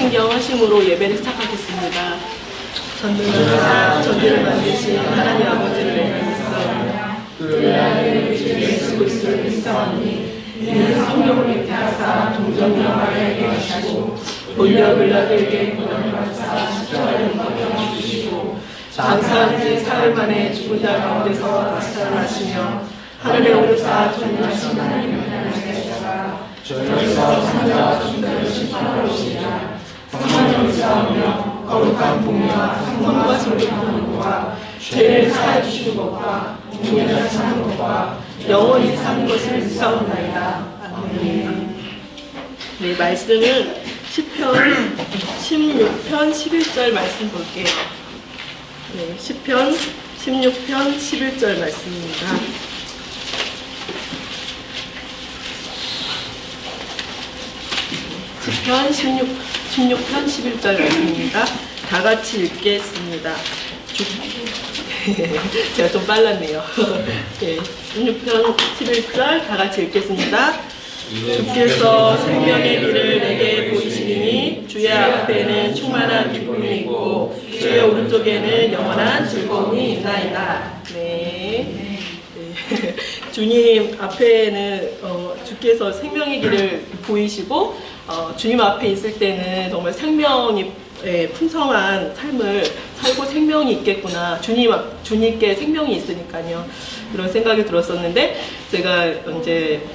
신경하심으로 예배를 시작하겠습니다. 전능하사 전지를 만드신 하나님 아버지를 내미있어 그의 아들 주 예수 그리스도를 믿사오니 이는 성령을 잉태하사 동정녀마리아에게 하시고 본려 빌라도에게 고난을 받사 십자가에 못 박혀 주시고 장사한 지 사흘 만에 죽은 자 가운데서 다시 살아나시며 하늘에 오르사 전능하신 하나님을 하나님께다가 저희에서 산자와 죽음을 심판하러 오시리라. 성령을 쌓으며 거룩한 복리와 성령과 성령하는 것과 죄를 사해 주시는 것과 공의를 사는 것과 영원히 사는 것을 믿사옵나이다. 아멘. 네, 말씀은 시편 16편 11절 말씀 볼게요. 네, 시편 16편 11절 말씀입니다. 시편 16편 11절 말씀입니다. 다 같이 읽겠습니다. 제가 좀 빨랐네요. 네, 16편 11절 다 같이 읽겠습니다. 주께서 생명의 길을 내게 보이시니 주의 앞에는 충만한 기쁨이 있고 주의 오른쪽에는 영원한 즐거움이 있나이다. 네. 주님 앞에는 주께서 생명의 길을 보이시고 주님 앞에 있을 때는 정말 생명이 풍성한 삶을 살고 생명이 있겠구나. 주님께 생명이 있으니까요. 이런 생각이 들었었는데 제가 이제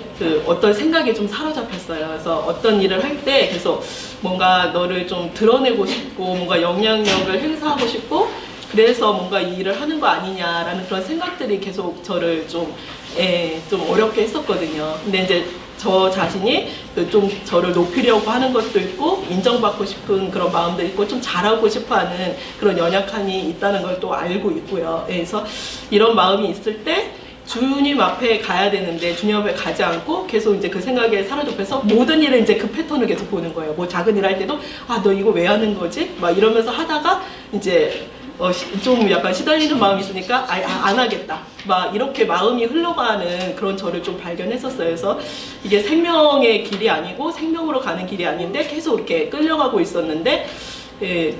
어떤 생각이 좀 사로잡혔어요. 그래서 어떤 일을 할 때 계속 뭔가 너를 좀 드러내고 싶고 뭔가 영향력을 행사하고 싶고 그래서 뭔가 이 일을 하는 거 아니냐라는 그런 생각들이 계속 저를 좀 어렵게 했었거든요. 근데 이제 저 자신이 좀 저를 높이려고 하는 것도 있고 인정받고 싶은 그런 마음도 있고 좀 잘하고 싶어하는 그런 연약함이 있다는 걸 또 알고 있고요. 그래서 이런 마음이 있을 때 주님 앞에 가야 되는데 주님 앞에 가지 않고 계속 이제 그 생각에 사로잡혀서 모든 일을 이제 그 패턴을 계속 보는 거예요. 뭐 작은 일 할 때도 너 이거 왜 하는 거지? 막 이러면서 하다가 이제 좀 약간 시달리는 마음이 있으니까 안 하겠다. 막 이렇게 마음이 흘러가는 그런 저를 좀 발견했었어요. 그래서 이게 생명의 길이 아니고 생명으로 가는 길이 아닌데 계속 이렇게 끌려가고 있었는데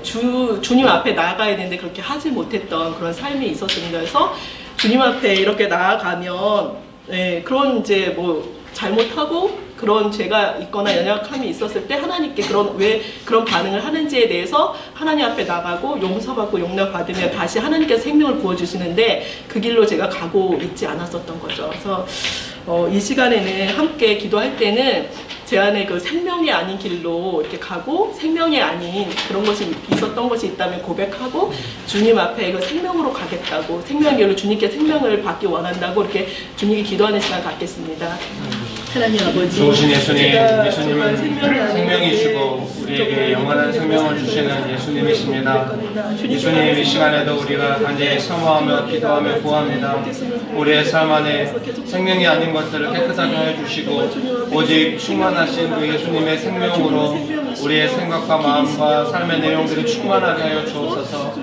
주님 앞에 나아가야 되는데 그렇게 하지 못했던 그런 삶이 있었습니다. 그래서 주님 앞에 이렇게 나아가면 그런 이제 뭐 잘못하고 그런 죄가 있거나 연약함이 있었을 때 하나님께 왜 그런 반응을 하는지에 대해서 하나님 앞에 나가고 용서받고 용납받으며 다시 하나님께서 생명을 부어주시는데 그 길로 제가 가고 있지 않았었던 거죠. 그래서 이 시간에는 함께 기도할 때는 제 안에 그 생명이 아닌 길로 이렇게 가고 생명이 아닌 그런 것이 있었던 것이 있다면 고백하고 주님 앞에 그 생명으로 가겠다고 생명의 길로 주님께 생명을 받기 원한다고 이렇게 주님께 기도하는 시간 갖겠습니다. 하나님 아버지, 좋으신 예수님은 생명이시고 우리에게 영원한 생명을 주시는 예수님이십니다. 예수님, 이 시간에도 우리가 간절히 사모하며 기도하며 구합니다. 우리의 삶 안에 생명이 아닌 것들을 깨끗하게 해주시고 오직 충만하신 그 예수님의 생명으로 우리의 생각과 마음과 삶의 내용들이 충만하게 하여 주옵소서.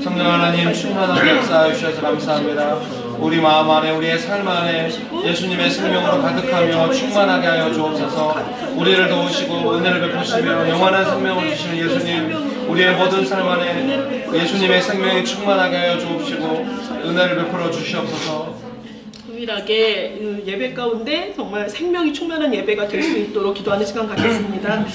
성령 하나님, 충만하게 역사하여 주셔서 감사합니다. 우리 마음 안에 우리의 삶 안에 예수님의 생명으로 가득하며 충만하게 하여 주옵소서. 우리를 도우시고 은혜를 베푸시며 영원한 생명을 주시는 예수님, 우리의 모든 삶 안에 예수님의 생명이 충만하게 하여 주옵시고 은혜를 베풀어 주시옵소서. 유일하게 예배 가운데 정말 생명이 충만한 예배가 될 수 있도록 기도하는 시간 갖겠습니다.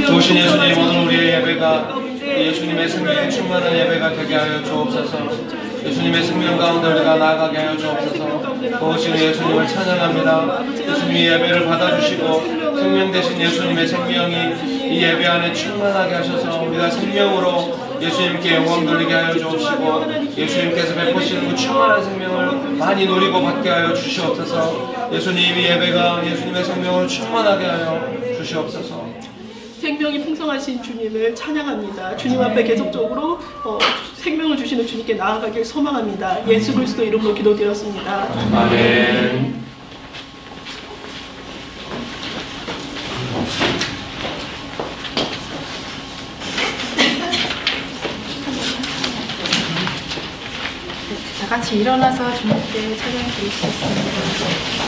좋으신 예수님, 오늘 우리의 예배가 예수님의 생명이 충만한 예배가 되게 하여 주옵소서. 예수님의 생명 가운데 우리가 나아가게 하여 주옵소서. 도우시는 예수님을 찬양합니다. 예수님이 예배를 받아주시고 생명 되신 예수님의 생명이 이 예배 안에 충만하게 하셔서 우리가 생명으로 예수님께 영광 돌리게 하여 주옵시고 예수님께서 베푸시는 그 충만한 생명을 많이 누리고 받게 하여 주시옵소서. 예수님, 이 예배가 예수님의 생명을 충만하게 하여 주시옵소서. 생명이 풍성하신 주님을 찬양합니다. 주님 앞에 계속적으로 생명을 주시는 주님께 나아가길 소망합니다. 예수 그리스도 이름으로 기도드렸습니다. 아멘. 다 같이 일어나서 주님께 찬양 드릴 수 있습니다.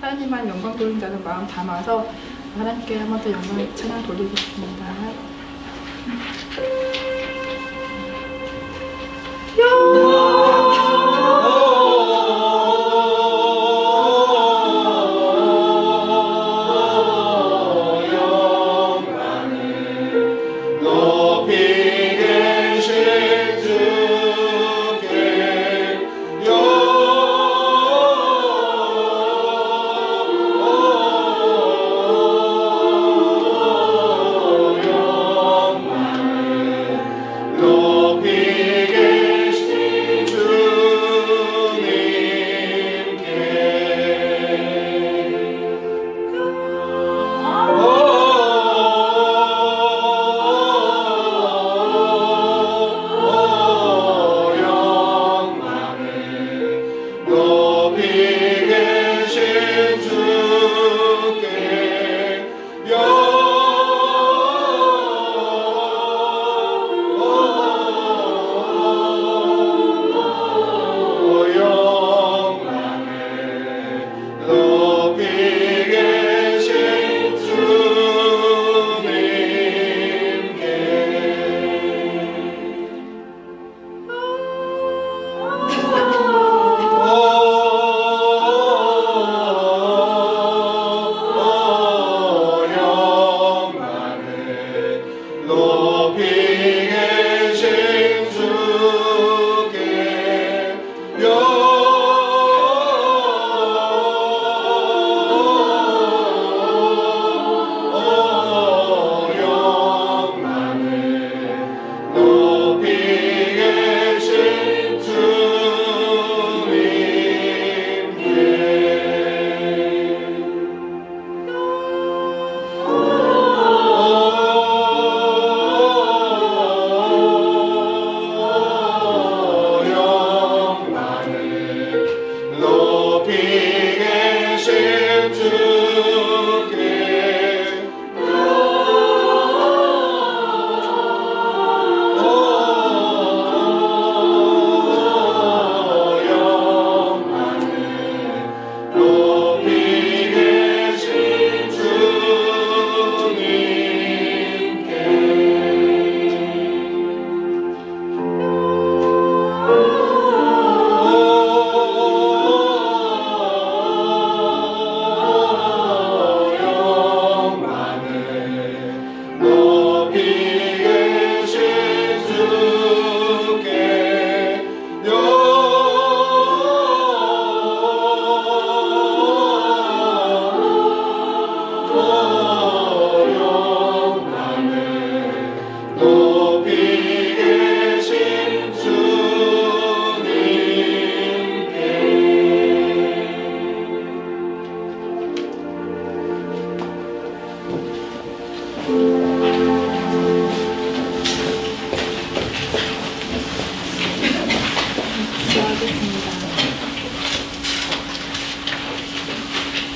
하나님만 영광 돌린다는 마음 담아서 하나님께 한 번 더 영광 찬양 돌리겠습니다.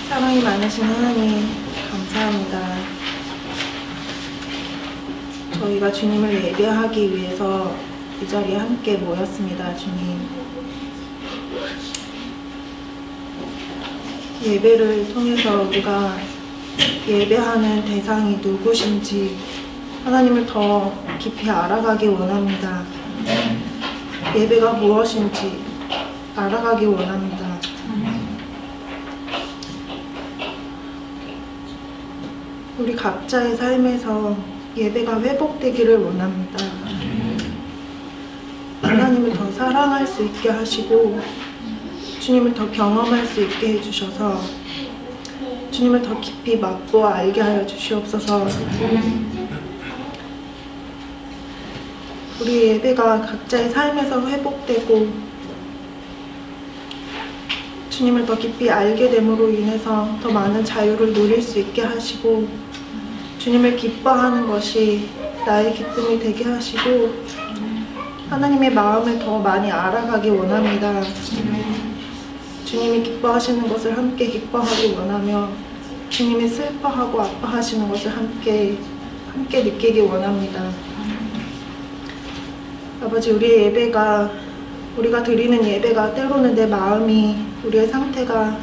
사랑이 많으신 하나님 감사합니다. 저희가 주님을 예배하기 위해서 이 자리에 함께 모였습니다. 주님, 예배를 통해서 우리가 예배하는 대상이 누구신지 하나님을 더 깊이 알아가기 원합니다. 예배가 무엇인지 알아가기 원합니다. 우리 각자의 삶에서 예배가 회복되기를 원합니다. 하나님을 더 사랑할 수 있게 하시고 주님을 더 경험할 수 있게 해주셔서 주님을 더 깊이 맛보아 알게 하여 주시옵소서. 우리 예배가 각자의 삶에서 회복되고 주님을 더 깊이 알게 됨으로 인해서 더 많은 자유를 누릴 수 있게 하시고 주님을 기뻐하는 것이 나의 기쁨이 되게 하시고 하나님의 마음을 더 많이 알아가기 원합니다. 주님이 기뻐하시는 것을 함께 기뻐하기 원하며 주님이 슬퍼하고 아파하시는 것을 함께 느끼기 원합니다. 아버지, 우리의 예배가, 우리가 드리는 예배가 때로는 내 마음이, 우리의 상태가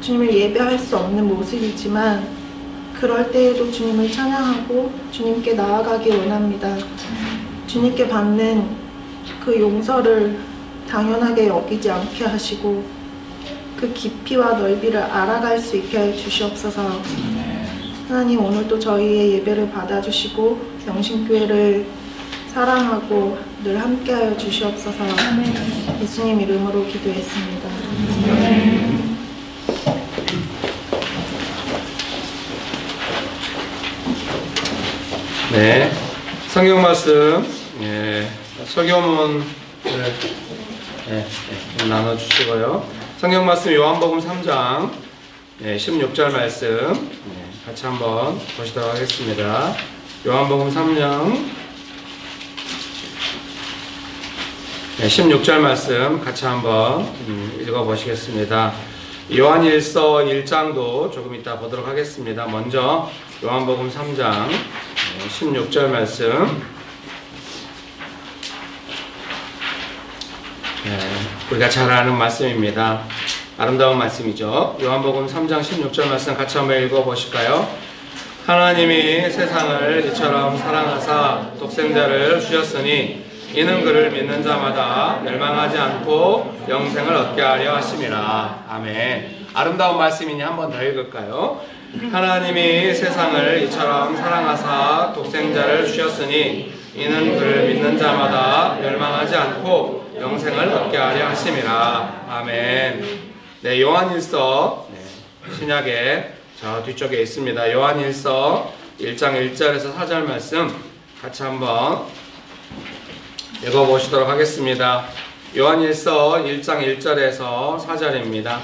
주님을 예배할 수 없는 모습이지만 그럴 때에도 주님을 찬양하고 주님께 나아가기 원합니다. 주님께 받는 그 용서를 당연하게 여기지 않게 하시고 그 깊이와 넓이를 알아갈 수 있게 해 주시옵소서. 하나님, 오늘도 저희의 예배를 받아주시고 영신교회를 사랑하고 늘 함께하여 주시옵소서. 예수님 이름으로 기도했습니다. 네, 성경 말씀 설교문을 나눠주시고요. 성경 말씀 요한복음 3장 16절 말씀 같이 한번 보시도록 하겠습니다. 요한복음 3장 16절 말씀 같이 한번 읽어보시겠습니다. 요한일서 1장도 조금 이따 보도록 하겠습니다. 먼저 요한복음 3장 16절 말씀 우리가 잘 아는 말씀입니다. 아름다운 말씀이죠. 요한복음 3장 16절 말씀 같이 한번 읽어보실까요? 하나님이 세상을 이처럼 사랑하사 독생자를 주셨으니 이는 그를 믿는 자마다 멸망하지 않고 영생을 얻게 하려 하심이라. 아멘. 아름다운 말씀이니 한 번 더 읽을까요? 하나님이 세상을 이처럼 사랑하사 독생자를 주셨으니 이는 그를 믿는 자마다 멸망하지 않고 영생을 얻게 하려 하심이라. 아멘. 네, 요한일서 신약의 저 뒤쪽에 있습니다. 요한일서 1장 1절에서 4절 말씀 같이 한번 읽어보시도록 하겠습니다. 요한일서 1장 1절에서 4절입니다.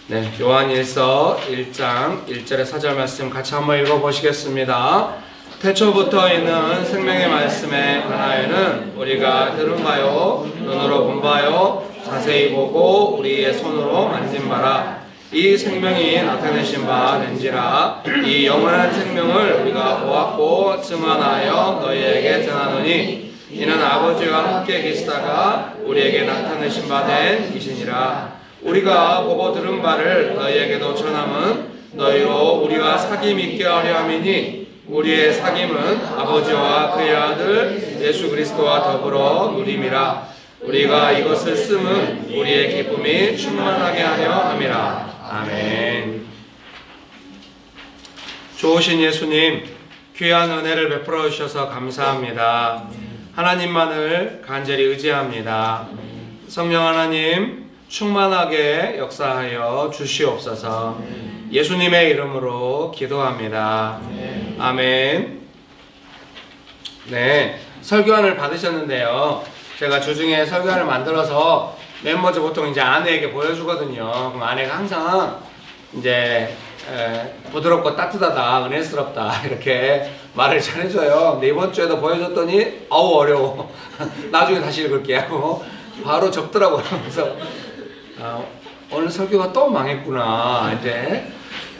네, 요한일서 1장 1절에 4절 말씀 같이 한번 읽어보시겠습니다. 태초부터 있는 생명의 말씀에 관하여는 우리가 들은 바요 눈으로 본 바요 자세히 보고 우리의 손으로 만진 바라. 이 생명이 나타내신 바 된지라. 이 영원한 생명을 우리가 보았고 증언하여 너희에게 전하노니 이는 아버지와 함께 계시다가 우리에게 나타내신 바 된 이시니라. 우리가 보고 들은 바를 너희에게도 전함은 너희로 우리와 사귐 있게 하려 함이니 우리의 사귐은 아버지와 그의 아들 예수 그리스도와 더불어 누림이라. 우리가 이것을 쓰면 우리의 기쁨이 충만하게 하려 함이라. 아멘. 좋으신 예수님, 귀한 은혜를 베풀어 주셔서 감사합니다. 하나님만을 간절히 의지합니다. 성령 하나님, 충만하게 역사하여 주시옵소서. 예수님의 이름으로 기도합니다. 아멘. 네, 설교안을 받으셨는데요. 제가 주중에 설교안을 만들어서 맨 먼저 보통 이제 아내에게 보여주거든요. 그럼 아내가 항상 이제 부드럽고 따뜻하다, 은혜스럽다 이렇게 말을 잘해줘요. 근데 이번 주에도 보여줬더니 아우 어려워. 나중에 다시 읽을게 하고 바로 접더라고요. 그래서 오늘 설교가 또 망했구나 이제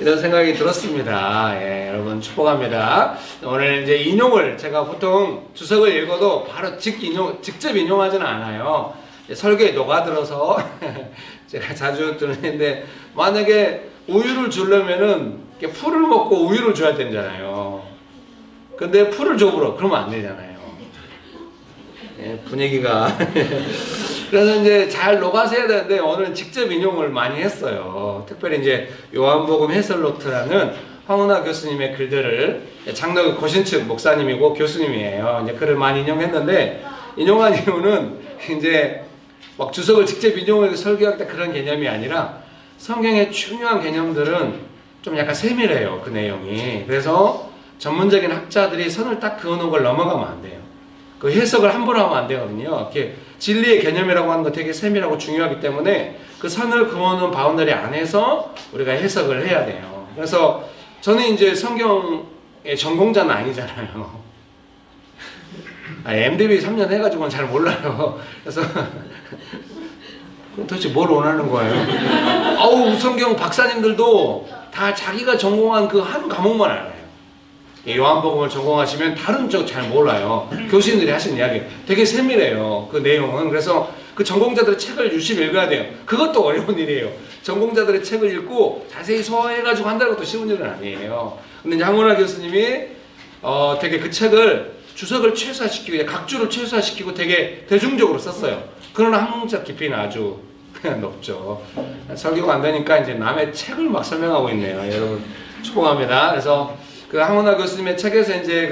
이런 생각이 들었습니다. 예, 여러분 축복합니다. 오늘 이제 인용을 제가 보통 주석을 읽어도 바로 직접 인용하지는 않아요. 설교에 녹아들어서 제가 자주 듣는데 만약에 우유를 주려면은 풀을 먹고 우유를 줘야 되잖아요. 근데 풀을 줘버려 그러면 안 되잖아요. 예, 분위기가 그래서 이제 잘 녹아서 해야 되는데 오늘 직접 인용을 많이 했어요. 특별히 이제 요한복음 해설 노트라는 황은하 교수님의 글들을 장로교 고신측 목사님이고 교수님이에요. 이제 글을 많이 인용했는데 인용한 이유는 이제 막 주석을 직접 인용해서 설교할 때 그런 개념이 아니라 성경의 중요한 개념들은 좀 약간 세밀해요. 그 내용이. 그래서 전문적인 학자들이 선을 딱 그어놓은 걸 넘어가면 안 돼요. 그 해석을 함부로 하면 안 되거든요. 이렇게 진리의 개념이라고 하는 거 되게 세밀하고 중요하기 때문에 그 선을 그어놓은 바운더리 안에서 우리가 해석을 해야 돼요. 그래서 저는 이제 성경의 전공자는 아니잖아요. MDB 3년 해가지고는 잘 몰라요. 그래서 그럼 도대체 뭘 원하는 거예요? 아우 성경 박사님들도 다 자기가 전공한 그 한 과목만 알아요. 요한복음을 전공하시면 다른 쪽 잘 몰라요. 교수님들이 하시는 이야기 되게 세밀해요. 그 내용은. 그래서 그 전공자들의 책을 유심히 읽어야 돼요. 그것도 어려운 일이에요. 전공자들의 책을 읽고 자세히 소화해가지고 한다는 것도 쉬운 일은 아니에요. 근데 양원하 교수님이 되게 그 책을 주석을 최소화시키고 각주를 최소화시키고 되게 대중적으로 썼어요. 그러나 학문적 깊이는 아주 높죠. 설교가 안 되니까 이제 남의 책을 막 설명하고 있네요. 여러분 축복합니다. 그래서 그 황원하 교수님의 책에서 이제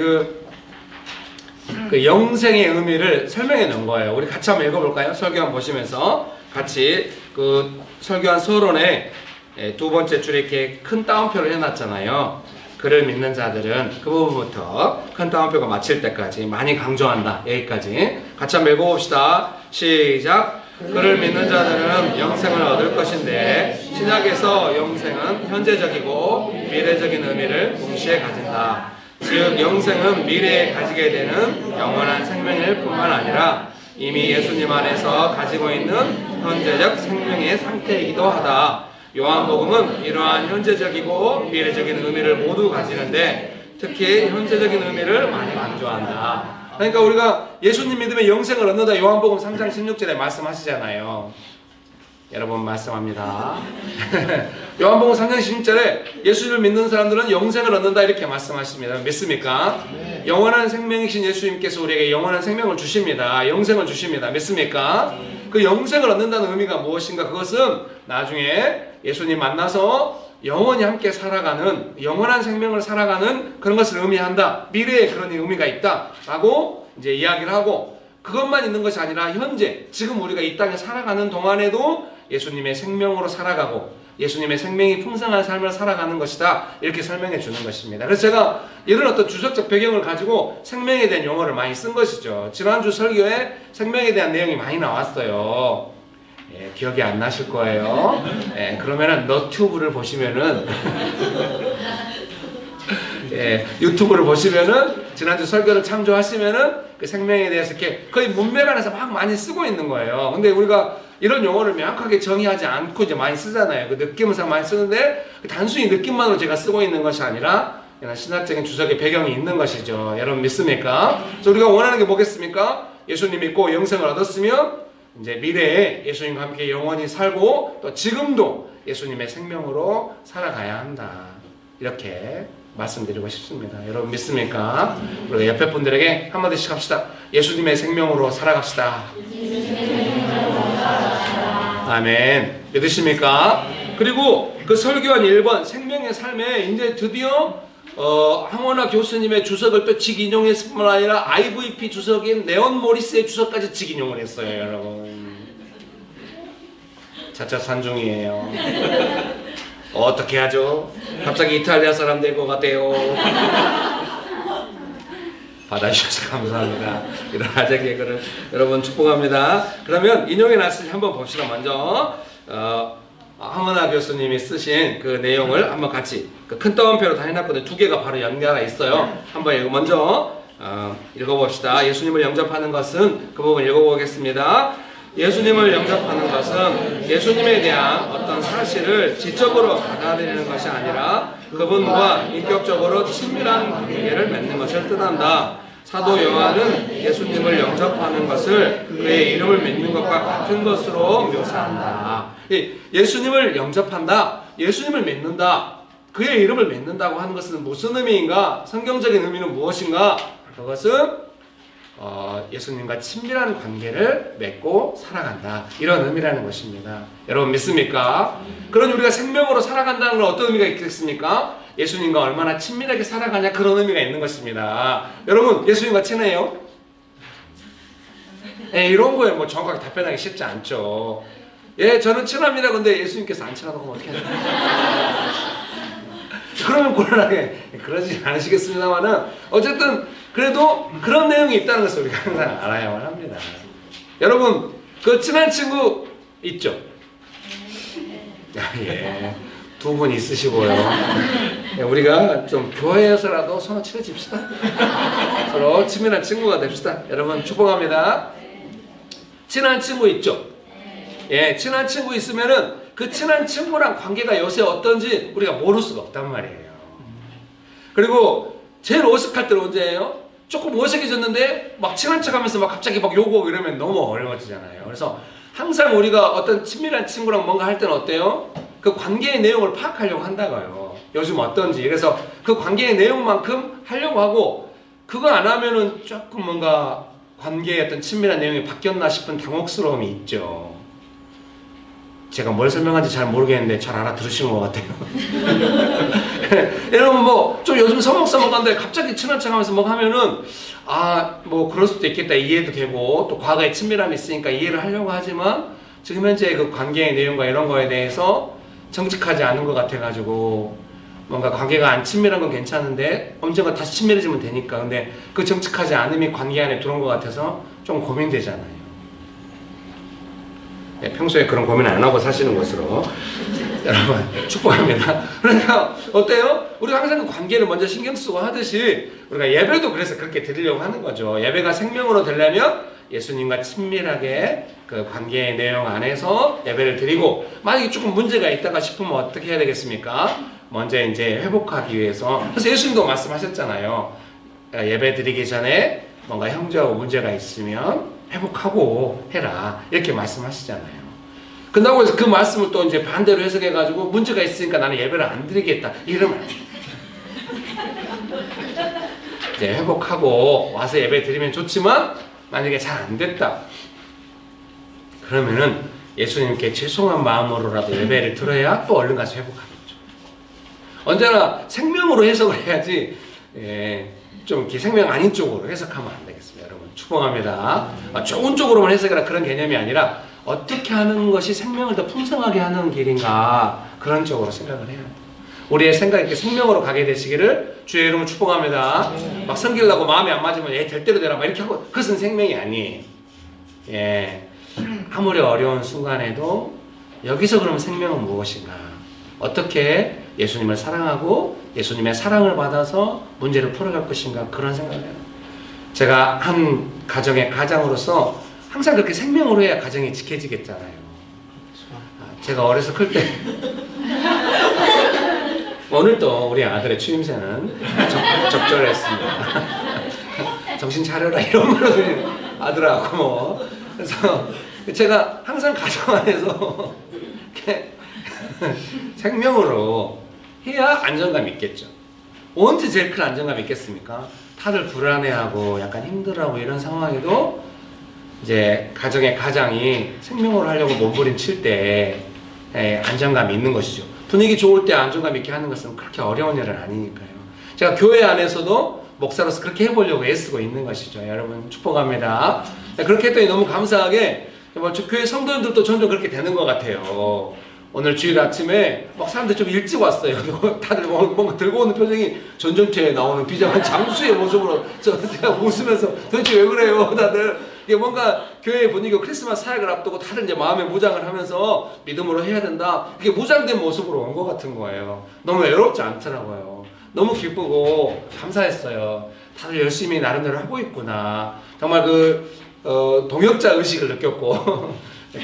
그 영생의 의미를 설명해 놓은 거예요. 우리 같이 한번 읽어볼까요? 설교한 보시면서 같이 그 설교한 서론에 두 번째 줄에 이렇게 큰 따옴표를 해놨잖아요. 그를 믿는 자들은 그 부분부터 큰 따옴표가 마칠 때까지 많이 강조한다. 여기까지 같이 한번 읽어봅시다. 시작. 그를 믿는 자들은 영생을 얻을 것인데 신약에서 영생은 현재적이고 미래적인 의미를 동시에 가진다. 즉 영생은 미래에 가지게 되는 영원한 생명일 뿐만 아니라 이미 예수님 안에서 가지고 있는 현재적 생명의 상태이기도 하다. 요한복음은 이러한 현재적이고 미래적인 의미를 모두 가지는데 특히 현재적인 의미를 많이 강조한다. 그러니까 우리가 예수님 믿으면 영생을 얻는다. 요한복음 3장 16절에 말씀하시잖아요. 여러분 말씀합니다. 요한복음 3장 16절에 예수를 믿는 사람들은 영생을 얻는다 이렇게 말씀하십니다. 믿습니까? 네. 영원한 생명이신 예수님께서 우리에게 영원한 생명을 주십니다. 영생을 주십니다. 믿습니까? 네. 그 영생을 얻는다는 의미가 무엇인가? 그것은 나중에 예수님 만나서 영원히 함께 살아가는 영원한 생명을 살아가는 그런 것을 의미한다. 미래에 그런 의미가 있다 라고 이제 이야기를 하고 그것만 있는 것이 아니라 현재 지금 우리가 이 땅에 살아가는 동안에도 예수님의 생명으로 살아가고 예수님의 생명이 풍성한 삶을 살아가는 것이다 이렇게 설명해 주는 것입니다. 그래서 제가 이런 어떤 주석적 배경을 가지고 생명에 대한 용어를 많이 쓴 것이죠. 지난주 설교에 생명에 대한 내용이 많이 나왔어요. 예, 기억이 안 나실 거예요. 예, 그러면은 너튜브를 보시면은 예, 유튜브를 보시면은 지난주 설교를 참조하시면은 그 생명에 대해서 이렇게 거의 문맥안에서 막 많이 쓰고 있는 거예요. 근데 우리가 이런 용어를 명확하게 정의하지 않고 이제 많이 쓰잖아요. 그 느낌상 많이 쓰는데 단순히 느낌만으로 제가 쓰고 있는 것이 아니라 신학적인 주석의 배경이 있는 것이죠. 여러분 믿습니까? 그래서 우리가 원하는 게 뭐겠습니까? 예수님 믿고 영생을 얻었으면 이제 미래에 예수님과 함께 영원히 살고 또 지금도 예수님의 생명으로 살아가야 한다. 이렇게 말씀드리고 싶습니다. 여러분 믿습니까? 우리가 옆에 분들에게 한마디씩 합시다. 예수님의 생명으로 살아갑시다. 아멘. 믿으십니까? 그리고 그 설교한 1번 생명의 삶에 이제 드디어 황원하 교수님의 주석을 또 직인용했을 뿐만 아니라 IVP 주석인 네온 모리스의 주석까지 직인용을 했어요. 여러분 차차 산중이에요. 어떻게 하죠? 갑자기 이탈리아 사람 될 것 같아요. 받아주셔서 감사합니다. 이런 아재 개그를 여러분 축복합니다. 그러면 인용해놨으니 한번 봅시다. 먼저 황원하 교수님이 쓰신 그 내용을 한번 같이 그 큰 따옴표로 다 해놨거든요. 두 개가 바로 연결해 있어요. 한번 먼저 읽어봅시다. 예수님을 영접하는 것은 그 부분 읽어보겠습니다. 예수님을 영접하는 것은 예수님에 대한 어떤 사실을 지적으로 받아들이는 것이 아니라 그분과 인격적으로 친밀한 관계를 맺는 것을 뜻한다. 사도 요한은 예수님을 영접하는 것을 그의 이름을 믿는 것과 같은 것으로 묘사한다. 예수님을 영접한다. 예수님을 믿는다. 그의 이름을 믿는다고 하는 것은 무슨 의미인가? 성경적인 의미는 무엇인가? 그것은 예수님과 친밀한 관계를 맺고 살아간다. 이런 의미라는 것입니다. 여러분 믿습니까? 그러니 우리가 생명으로 살아간다는 건 어떤 의미가 있겠습니까? 예수님과 얼마나 친밀하게 살아가냐 그런 의미가 있는 것입니다. 여러분 예수님과 친해요? 예, 이런 거에 뭐 정확하게 답변하기 쉽지 않죠. 예, 저는 친합니다. 근데 예수님께서 안 친하다고 하면 어떻게 하나요? 그러면 곤란하게 그러지 않으시겠습니다만은 어쨌든 그래도 그런 내용이 있다는 것을 우리가 항상 알아야만 합니다. 여러분 그 친한 친구 있죠? 예, 두 분 있으시고요. 예, 우리가 좀 교회에서라도 서로 친해집시다. 서로 친밀한 친구가 됩시다. 여러분 축복합니다. 친한 친구 있죠? 예, 친한 친구 있으면은 그 친한 친구랑 관계가 요새 어떤지 우리가 모를 수가 없단 말이에요. 그리고 제일 어색할 때는 언제예요? 조금 어색해졌는데 막 친한 척하면서 막 갑자기 막 욕하고 이러면 너무 어려워지잖아요. 그래서 항상 우리가 어떤 친밀한 친구랑 뭔가 할 때는 어때요? 그 관계의 내용을 파악하려고 한다고요. 요즘 어떤지. 그래서 그 관계의 내용만큼 하려고 하고, 그거 안 하면은 조금 뭔가 관계의 어떤 친밀한 내용이 바뀌었나 싶은 당혹스러움이 있죠. 제가 뭘 설명하는지 잘 모르겠는데 잘 알아들으시는 것 같아요. 여러분 뭐 좀 요즘 서먹서먹한데 갑자기 친한 척하면서 뭐 하면은 뭐 그럴 수도 있겠다 이해도 되고, 또 과거에 친밀함이 있으니까 이해를 하려고 하지만 지금 현재 그 관계의 내용과 이런 거에 대해서 정직하지 않은 것 같아가지고, 뭔가 관계가 안 친밀한 건 괜찮은데 언젠가 다시 친밀해지면 되니까, 근데 그 정직하지 않음이 관계 안에 들어온 것 같아서 좀 고민되잖아요. 네, 평소에 그런 고민 안 하고 사시는 것으로 여러분 축복합니다. 그러니까 어때요? 우리가 항상 그 관계를 먼저 신경 쓰고 하듯이 우리가 예배도 그래서 그렇게 드리려고 하는 거죠. 예배가 생명으로 되려면 예수님과 친밀하게 그 관계의 내용 안에서 예배를 드리고, 만약에 조금 문제가 있다가 싶으면 어떻게 해야 되겠습니까? 먼저 이제 회복하기 위해서. 그래서 예수님도 말씀하셨잖아요. 예배 드리기 전에 뭔가 형제하고 문제가 있으면 회복하고 해라, 이렇게 말씀하시잖아요. 그런다고 해서 그 말씀을 또 이제 반대로 해석해가지고 문제가 있으니까 나는 예배를 안 드리겠다, 이러면 안 돼요. 이제 회복하고 와서 예배 드리면 좋지만, 만약에 잘 안 됐다 그러면은 예수님께 죄송한 마음으로라도 예배를 드려야 또 얼른 가서 회복하겠죠. 언제나 생명으로 해석을 해야지, 좀 이렇게 생명 아닌 쪽으로 해석하면 안 되겠습니다. 여러분 축복합니다. 좋은 쪽으로만 해석이라 그런 개념이 아니라 어떻게 하는 것이 생명을 더 풍성하게 하는 길인가, 그런 쪽으로 생각을 해야 돼요. 우리의 생각이 이렇게 생명으로 가게 되시기를 주의 이름으로 축복합니다. 막 섬기려고 마음이 안 맞으면 될 대로 되라 막 이렇게 하고, 그것은 생명이 아니에요. 아무리 어려운 순간에도 여기서 그러면 생명은 무엇인가, 어떻게 예수님을 사랑하고 예수님의 사랑을 받아서 문제를 풀어갈 것인가, 그런 생각을 해요. 제가 한 가정의 가장으로서 항상 그렇게 생명으로 해야 가정이 지켜지겠잖아요. 제가 어려서 클 때 오늘 또 우리 아들의 추임새는 적절했습니다. 정신 차려라 이런 말로 아들하고 뭐. 그래서 제가 항상 가정 안에서 이렇게 생명으로 해야 안정감이 있겠죠. 언제 제일 큰 안정감이 있겠습니까? 다들 불안해하고 약간 힘들어하고 이런 상황에도 이제 가정의 가장이 생명으로 하려고 몸부림칠 때 안정감이 있는 것이죠. 분위기 좋을 때 안정감 있게 하는 것은 그렇게 어려운 일은 아니니까요. 제가 교회 안에서도 목사로서 그렇게 해보려고 애쓰고 있는 것이죠. 여러분 축복합니다. 그렇게 했더니 너무 감사하게 교회 성도님들도 점점 그렇게 되는 것 같아요. 오늘 주일 아침에 막 사람들 좀 일찍 왔어요. 다들 뭔가 들고 오는 표정이 전쟁터에 나오는 비장한 장수의 모습으로 제가 웃으면서 도대체 왜 그래요 다들. 이게 뭔가 교회 분위기가 크리스마스 사역을 앞두고 다들 이제 마음의 무장을 하면서 믿음으로 해야 된다, 이게 무장된 모습으로 온 것 같은 거예요. 너무 외롭지 않더라고요. 너무 기쁘고 감사했어요. 다들 열심히 나름대로 하고 있구나. 정말 동역자 의식을 느꼈고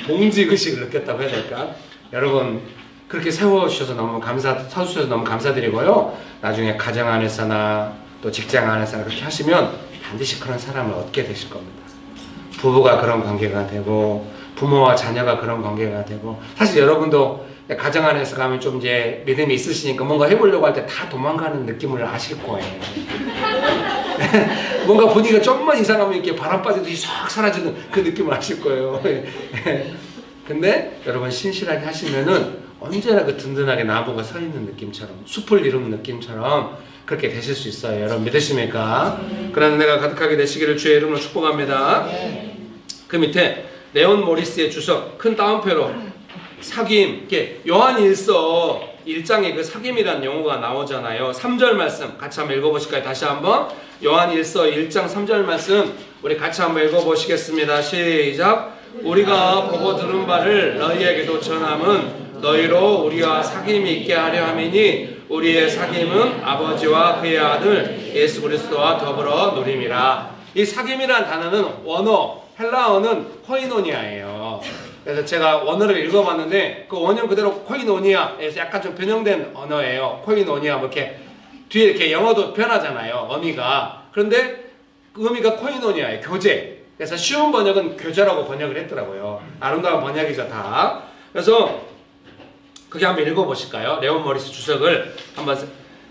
동지 의식을 느꼈다고 해야 될까? 여러분 그렇게 세워주셔서 서주셔서 너무 감사드리고요. 나중에 가정 안에서나 또 직장 안에서나 그렇게 하시면 반드시 그런 사람을 얻게 되실 겁니다. 부부가 그런 관계가 되고 부모와 자녀가 그런 관계가 되고, 사실 여러분도 가정 안에서 가면 좀 이제 믿음이 있으시니까 뭔가 해보려고 할 때 다 도망가는 느낌을 아실 거예요. 뭔가 분위기가 좀만 이상하면 이렇게 바람 빠지듯이 싹 사라지는 그 느낌을 아실 거예요. 근데 여러분 신실하게 하시면은 언제나 그 든든하게 나무가 서 있는 느낌처럼, 숲을 이루는 느낌처럼 그렇게 되실 수 있어요. 여러분 믿으십니까? 그런 은혜가 가득하게 되시기를 주의 이름으로 축복합니다. 그 밑에 레온 모리스의 주석 큰 따옴표로 사귐, 이렇게 요한일서 1장에 그 사귐이라는 용어가 나오잖아요. 3절 말씀 같이 한번 읽어보실까요? 다시 한번 요한일서 1장 3절 말씀 우리 같이 한번 읽어보시겠습니다. 시작. 우리가 보고 들은 바를 너희에게도 전함은 너희로 우리와 사귐이 있게 하려 함이니 우리의 사귐은 아버지와 그의 아들 예수 그리스도와 더불어 누림이라. 이 사귐이라는 단어는 원어, 헬라어는 코이노니아예요. 그래서 제가 원어를 읽어봤는데 그 원형 그대로 코이노니아에서 약간 좀 변형된 언어예요. 코이노니아 뭐 이렇게 뒤에 이렇게 영어도 변하잖아요. 어미가. 그런데 그 의미가 코이노니아예요. 교제. 그래서 쉬운 번역은 교제라고 번역을 했더라고요. 아름다운 번역이죠, 다. 그래서 그게 한번 읽어보실까요? 레온 모리스 주석을 한번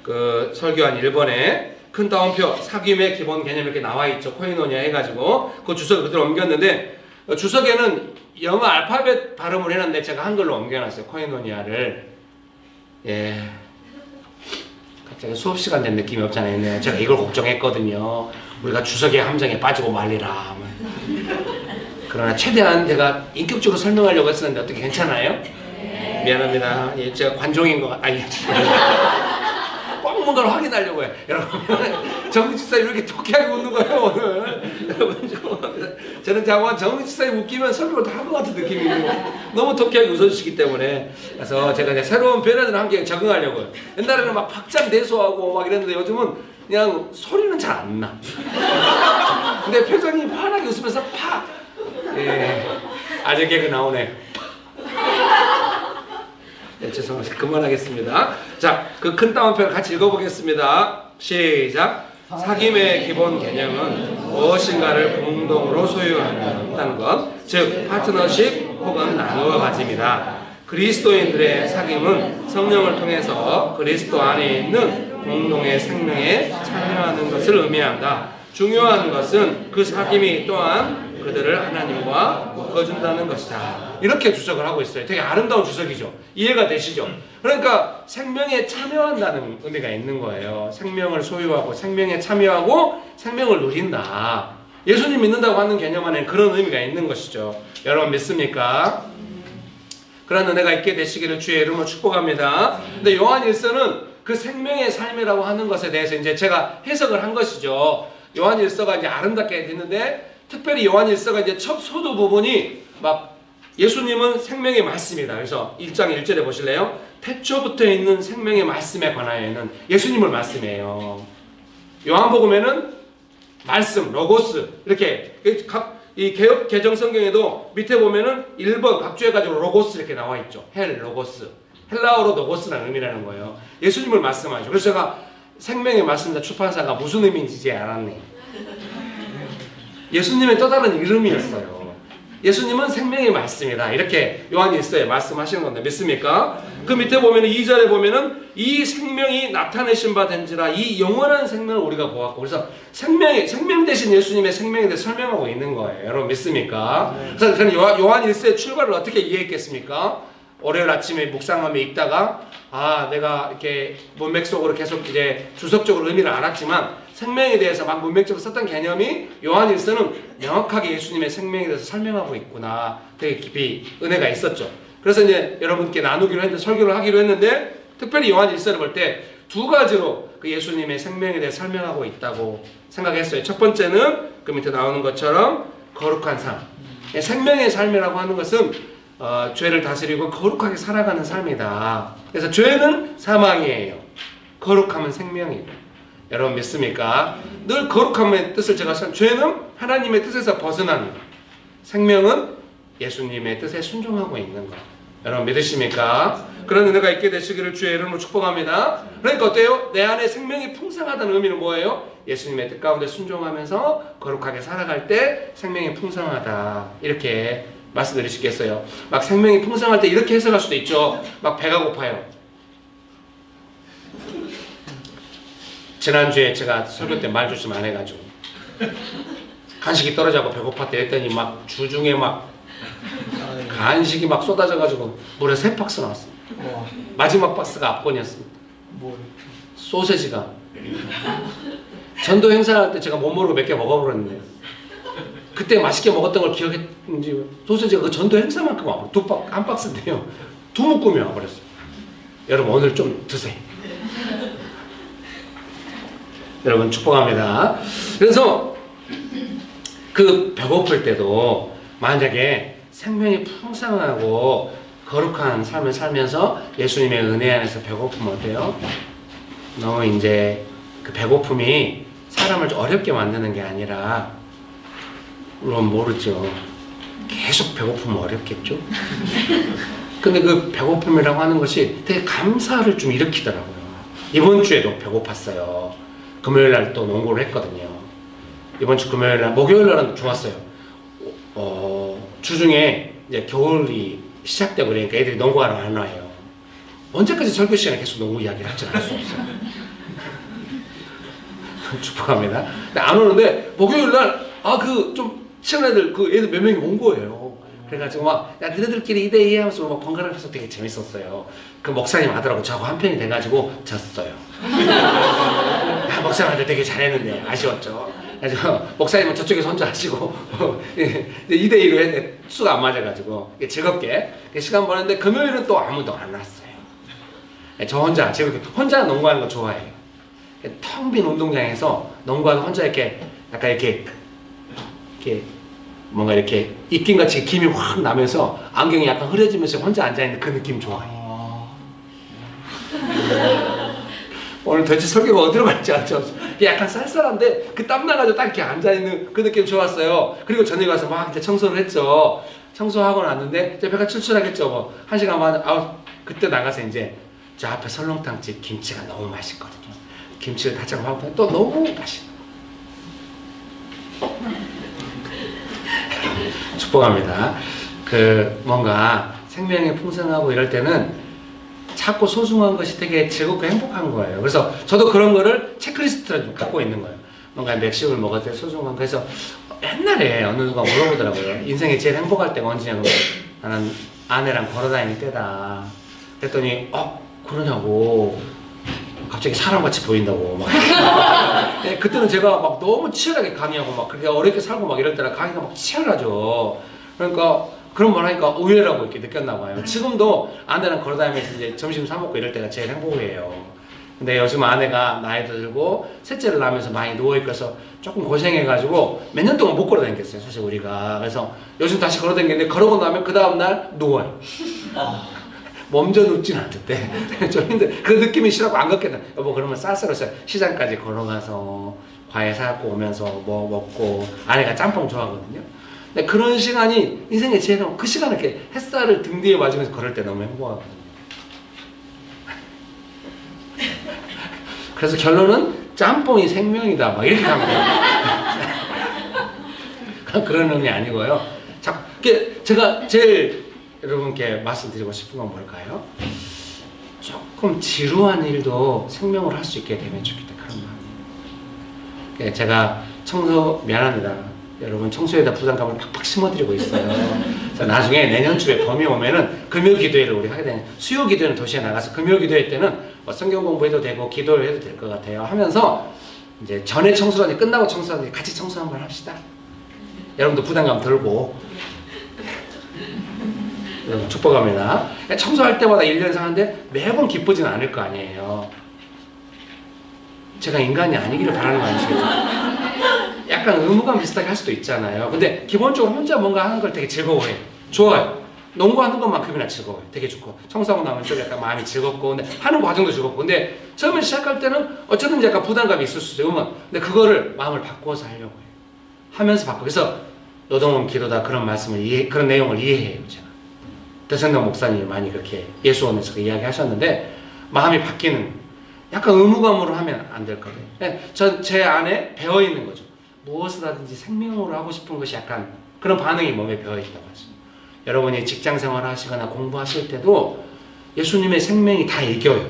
그 설교한 1번에 큰 따옴표 사귐의 기본 개념 이렇게 나와 있죠. 코이노니아 해가지고 그 주석을 그대로 옮겼는데 주석에는 영어 알파벳 발음을 해놨는데 제가 한글로 옮겨놨어요. 코이노니아를. 예. 갑자기 수업 시간 된 느낌이 없잖아요. 네, 제가 이걸 걱정했거든요. 우리가 주석의 함정에 빠지고 말리라. 그러나 최대한 제가 인격적으로 설명하려고 했었는데 어떻게 괜찮아요? 미안합니다. 예, 제가 관종인 것 아니 꼭 뭔가를 확인하려고 해. 여러분 정지사 이렇게 토끼하게 웃는 거예요 오늘. 여러분 저는 자꾸 정지사 웃기면 설교를 다 한 것 같은 느낌이 있고 너무 토끼하게 웃어주시기 때문에 그래서 제가 이제 새로운 변화들 환경에 적응하려고요. 옛날에는 막 박장대소하고 막 이랬는데 요즘은 그냥 소리는 잘 안 나. 근데 표정이 환하게 웃으면서 팍. 예, 아재 개그 나오네. 네, 죄송합니다. 그만하겠습니다. 자, 그 큰 따옴표를 같이 읽어보겠습니다. 시작. 사귐의 기본 개념은 무엇인가를 공동으로 소유한다는 것, 즉 파트너십 혹은 나누어 가짐이다. 그리스도인들의 사귐은 성령을 통해서 그리스도 안에 있는 공동의 생명에 참여하는 것을 의미한다. 중요한 것은 그 사귐이 또한 그들을 하나님과 묶어준다는 것이다. 이렇게 주석을 하고 있어요. 되게 아름다운 주석이죠. 이해가 되시죠? 그러니까 생명에 참여한다는 의미가 있는 거예요. 생명을 소유하고 생명에 참여하고 생명을 누린다. 예수님 믿는다고 하는 개념 안에 그런 의미가 있는 것이죠. 여러분 믿습니까? 그런 은혜가 있게 되시기를 주의 이름으로 축복합니다. 근데 요한 1서는 그 생명의 삶이라고 하는 것에 대해서 이제 제가 해석을 한 것이죠. 요한 1서가 이제 아름답게 됐는데 특별히 요한 1서가 이제 첫 소두 부분이 막 예수님은 생명의 말씀이다. 그래서 1장 1절에 보실래요? 태초부터 있는 생명의 말씀에 관하여는 예수님을 말씀이에요. 요한복음에는 말씀, 로고스 이렇게 이 개역 개정 성경에도 밑에 보면은 1번 각주해가지고 로고스 이렇게 나와 있죠. 로고스. 헬라어로 로고스라는 의미라는 거예요. 예수님을 말씀하죠. 그래서 제가 생명의 말씀자 출판사가 무슨 의미인지 이제 알았네. 예수님의 또 다른 이름이었어요. 예수님은 생명의 말씀이다. 이렇게 요한 1서에 말씀하시는 건데 믿습니까? 그 밑에 보면 2절에 보면은 이 생명이 나타내신 바 된지라 이 영원한 생명을 우리가 보았고 그래서 생명 대신 예수님의 생명에 대해 설명하고 있는 거예요. 여러분 믿습니까? 그래서 저는 요한 1서의 출발을 어떻게 이해했겠습니까? 월요일 아침에 묵상하며 읽다가 내가 이렇게 문맥 속으로 계속 이제 주석적으로 의미를 알았지만 생명에 대해서 막 문맥적으로 썼던 개념이 요한 1서는 명확하게 예수님의 생명에 대해서 설명하고 있구나. 되게 깊이 은혜가 있었죠. 그래서 이제 여러분께 나누기로 했는데 설교를 하기로 했는데 특별히 요한 1서를 볼 때 두 가지로 그 예수님의 생명에 대해 설명하고 있다고 생각했어요. 첫 번째는 그 밑에 나오는 것처럼 거룩한 삶. 생명의 삶이라고 하는 것은 죄를 다스리고 거룩하게 살아가는 삶이다. 그래서 죄는 사망이에요. 거룩함은 생명이고. 여러분 믿습니까? 늘 거룩함의 뜻을 제가 죄는 하나님의 뜻에서 벗어난 생명은 예수님의 뜻에 순종하고 있는 것. 여러분 믿으십니까? 그런 은혜가 있게 되시기를 주의 이름으로 축복합니다. 그러니까 어때요? 내 안에 생명이 풍성하다는 의미는 뭐예요? 예수님의 뜻 가운데 순종하면서 거룩하게 살아갈 때 생명이 풍성하다. 이렇게 말씀드릴 수 있겠어요. 막 생명이 풍성할 때 이렇게 해석할 수도 있죠. 막 배가 고파요. 지난주에 제가 설교 때 말 조심 안 해가지고 간식이 떨어져고 배고팠대 했더니 막 주중에 막 간식이 막 쏟아져가지고 물에 3박스 나왔어. 마지막 박스가 압권이었습니다. 소세지가 전도 행사할 때 제가 못 모르고 몇 개 먹어버렸는데 그때 맛있게 먹었던 걸 기억했는지 소세지가 그 전도 행사만큼 와버렸어요. 한 박스인데요. 2묶음이 와버렸어요. 여러분 오늘 좀 드세요. 여러분 축복합니다. 그래서 그 배고플 때도 만약에 생명이 풍성하고 거룩한 삶을 살면서 예수님의 은혜 안에서 배고프면 어때요? 너무 이제 그 배고픔이 사람을 어렵게 만드는 게 아니라 물론 모르죠. 계속 배고프면 어렵겠죠? 근데 그 배고픔이라고 하는 것이 되게 감사를 좀 일으키더라고요. 이번 주에도 배고팠어요. 금요일 날 또 농구를 했거든요. 이번 주 금요일 날, 목요일 날은 좋았어요. 주중에 이제 겨울이 시작되고 그러니까 애들이 농구하러 안 와요. 언제까지 설교 시간에 계속 농구 이야기를 할지 알 수 없어요. 축복합니다. 근데 안 오는데 목요일날 좀 친한 애들 애들 몇 명이 온 거예요. 그래가지고 막 야 너희들끼리 2대2 하면서 막 번갈아 가면서 되게 재밌었어요. 그 목사님 하더라고 저하고 한 편이 돼가지고 졌어요. 목사님한테 되게 잘했는데 아쉬웠죠. 그래서 목사님은 저쪽에서 혼자 하시고 2대2로 했는데 수가 안 맞아가지고 즐겁게 시간 보냈는데 금요일은 또 아무도 안 왔어요. 저 혼자 즐겁게 혼자 농구하는 거 좋아해요. 텅 빈 운동장에서 농구하는 혼자 이렇게 약간 이렇게 뭔가 이렇게 입김같이 김이 확 나면서 안경이 약간 흐려지면서 혼자 앉아있는 그 느낌 좋아해요. 오늘 도대체 설교가 어디로 갈지 알죠? 약간 쌀쌀한데 그 땀 나가지고 딱 이렇게 앉아있는 그 느낌 좋았어요. 그리고 저녁에 와서 막 이제 청소를 했죠. 청소하고 났는데 이제 배가 출출하겠죠. 뭐 1시간 반, 그때 나가서 이제 저 앞에 설렁탕집 김치가 너무 맛있거든요. 김치를 다짜고 하고 또 너무 맛있어. 축복합니다. 뭔가 생명이 풍성하고 이럴 때는 작고 소중한 것이 되게 즐겁고 행복한 거예요. 그래서 저도 그런 거를 체크리스트를 좀 갖고 있는 거예요. 뭔가 맥심을 먹을 때 소중한. 그래서 옛날에 어느 누가 물어보더라고요. 인생에 제일 행복할 때가 언제냐고. 나는 아내랑 걸어다닐 때다. 그랬더니 그러냐고. 갑자기 사람같이 보인다고 막. 네, 그때는 제가 막 너무 치열하게 강의하고 막 그렇게 어렵게 살고 막 이럴 때라 강의가 막 치열하죠. 그러니까 그런 말 하니까 오해라고 이렇게 느꼈나 봐요. 지금도 아내랑 걸어다니면서 이제 점심 사 먹고 이럴 때가 제일 행복해요. 근데 요즘 아내가 나이도 들고 셋째를 낳으면서 많이 누워있어서 조금 고생해가지고 몇 년 동안 못 걸어다녔어요 사실 우리가. 그래서 요즘 다시 걸어다니는데 걸어고 나면 그 다음날 누워요. 몸져 눕진 않는데 좀 힘들. 그 느낌이 싫어하고 안 걷겠다. 여보 그러면 쌀쌀해서 시장까지 걸어가서 과일 사갖고 오면서 뭐 먹고. 아내가 짬뽕 좋아하거든요. 근데 그런 시간이 인생의 제일 그 시간을 이렇게 햇살을 등 뒤에 맞으면서 걸을 때 너무 행복하거든요. 그래서 결론은 짬뽕이 생명이다 막 이렇게 합니다. 그런 의미 아니고요. 자꾸 제가 제일 여러분께 말씀드리고 싶은 건 뭘까요? 조금 지루한 일도 생명으로 할 수 있게 되면 좋겠다 그런 마음이에요. 제가 미안합니다. 여러분 청소에다 부담감을 팍팍 심어드리고 있어요. 그래서 나중에 내년 주에 봄이 오면은 금요 기도회를 우리 하게 되는 수요 기도회는 도시에 나가서 금요 기도회 때는 뭐 성경 공부해도 되고 기도를 해도 될 것 같아요. 하면서 이제 전에 청소하니 끝나고 청소하니 같이 청소 한번 합시다. 여러분도 부담감 덜고. 여러분 축복합니다. 청소할 때마다 1년 사는데 매번 기쁘지는 않을 거 아니에요. 제가 인간이 아니기를 바라는 거 아니시겠죠? 약간 의무감 비슷하게 할 수도 있잖아요. 근데 기본적으로 혼자 뭔가 하는 걸 되게 즐거워해요. 좋아요. 농구하는 것만큼이나 즐거워요. 되게 좋고 청소하고 나면 좀 약간 마음이 즐겁고 근데 하는 과정도 즐겁고 근데 처음에 시작할 때는 어쩌든지 약간 부담감이 있을 수 있어요. 근데 그거를 마음을 바꿔서 하려고 해요. 하면서 바꿔. 그래서 노동은 기도다 그런 말씀을 그런 내용을 이해해요. 제가 대성령 목사님이 많이 그렇게 예수원에서 이야기하셨는데 마음이 바뀌는 약간 의무감으로 하면 안 될 거예요. 제 안에 배어 있는 거죠. 무엇을 하든지 생명으로 하고 싶은 것이 약간 그런 반응이 몸에 배어 있다고 하죠. 여러분이 직장 생활 하시거나 공부하실 때도 예수님의 생명이 다 이겨요.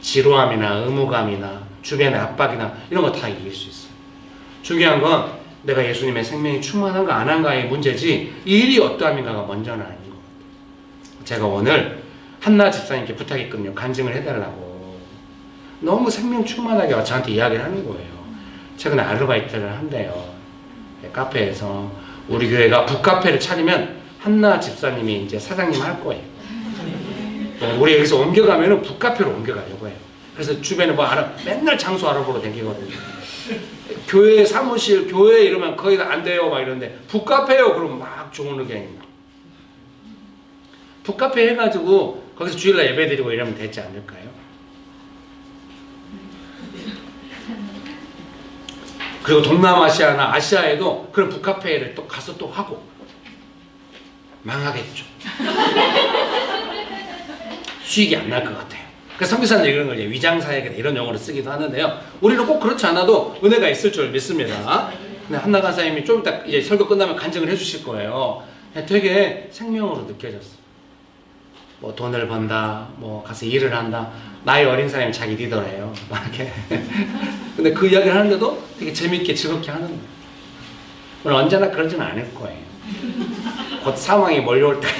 지루함이나 의무감이나 주변의 압박이나 이런 거 다 이길 수 있어요. 중요한 건 내가 예수님의 생명이 충만한가 안 한가의 문제지 이 일이 어떠함인가가 먼저는 아닌 것 같아요. 제가 오늘 한나 집사님께 부탁했거든요. 간증을 해달라고. 너무 생명 충만하게 저한테 이야기를 하는 거예요. 최근에 아르바이트를 한대요. 카페에서 우리 교회가 북카페를 차리면 한나 집사님이 이제 사장님 할 거예요. 우리 여기서 옮겨가면은 북카페로 옮겨가려고 해요. 그래서 주변에 맨날 장소 알아보러 다니거든요. 교회 사무실, 교회 이러면 거의 다 안 돼요. 막 이러는데 북카페요. 그러면 막 좋은 의견입니다. 북카페 해가지고 거기서 주일날 예배 드리고 이러면 되지 않을까요? 그리고 동남아시아나 아시아에도 그런 북카페를 또 가서 또 하고 망하겠죠. 수익이 안 날 것 같아요. 그래서 선교사님들 이런 걸 위장사역이나 이런 용어로 쓰기도 하는데요. 우리는 꼭 그렇지 않아도 은혜가 있을 줄 믿습니다. 근데 한나 간사님이 좀 이따 이제 설교 끝나면 간증을 해주실 거예요. 되게 생명으로 느껴졌어. 뭐 돈을 번다, 뭐 가서 일을 한다. 나이 어린 사람이 자기 리더래요. 막 이렇게. 근데 그 이야기를 하는데도 되게 재밌게 즐겁게 하는 거예요. 물론 언제나 그러지는 않을 거예요. 곧 사망이 몰려올 때가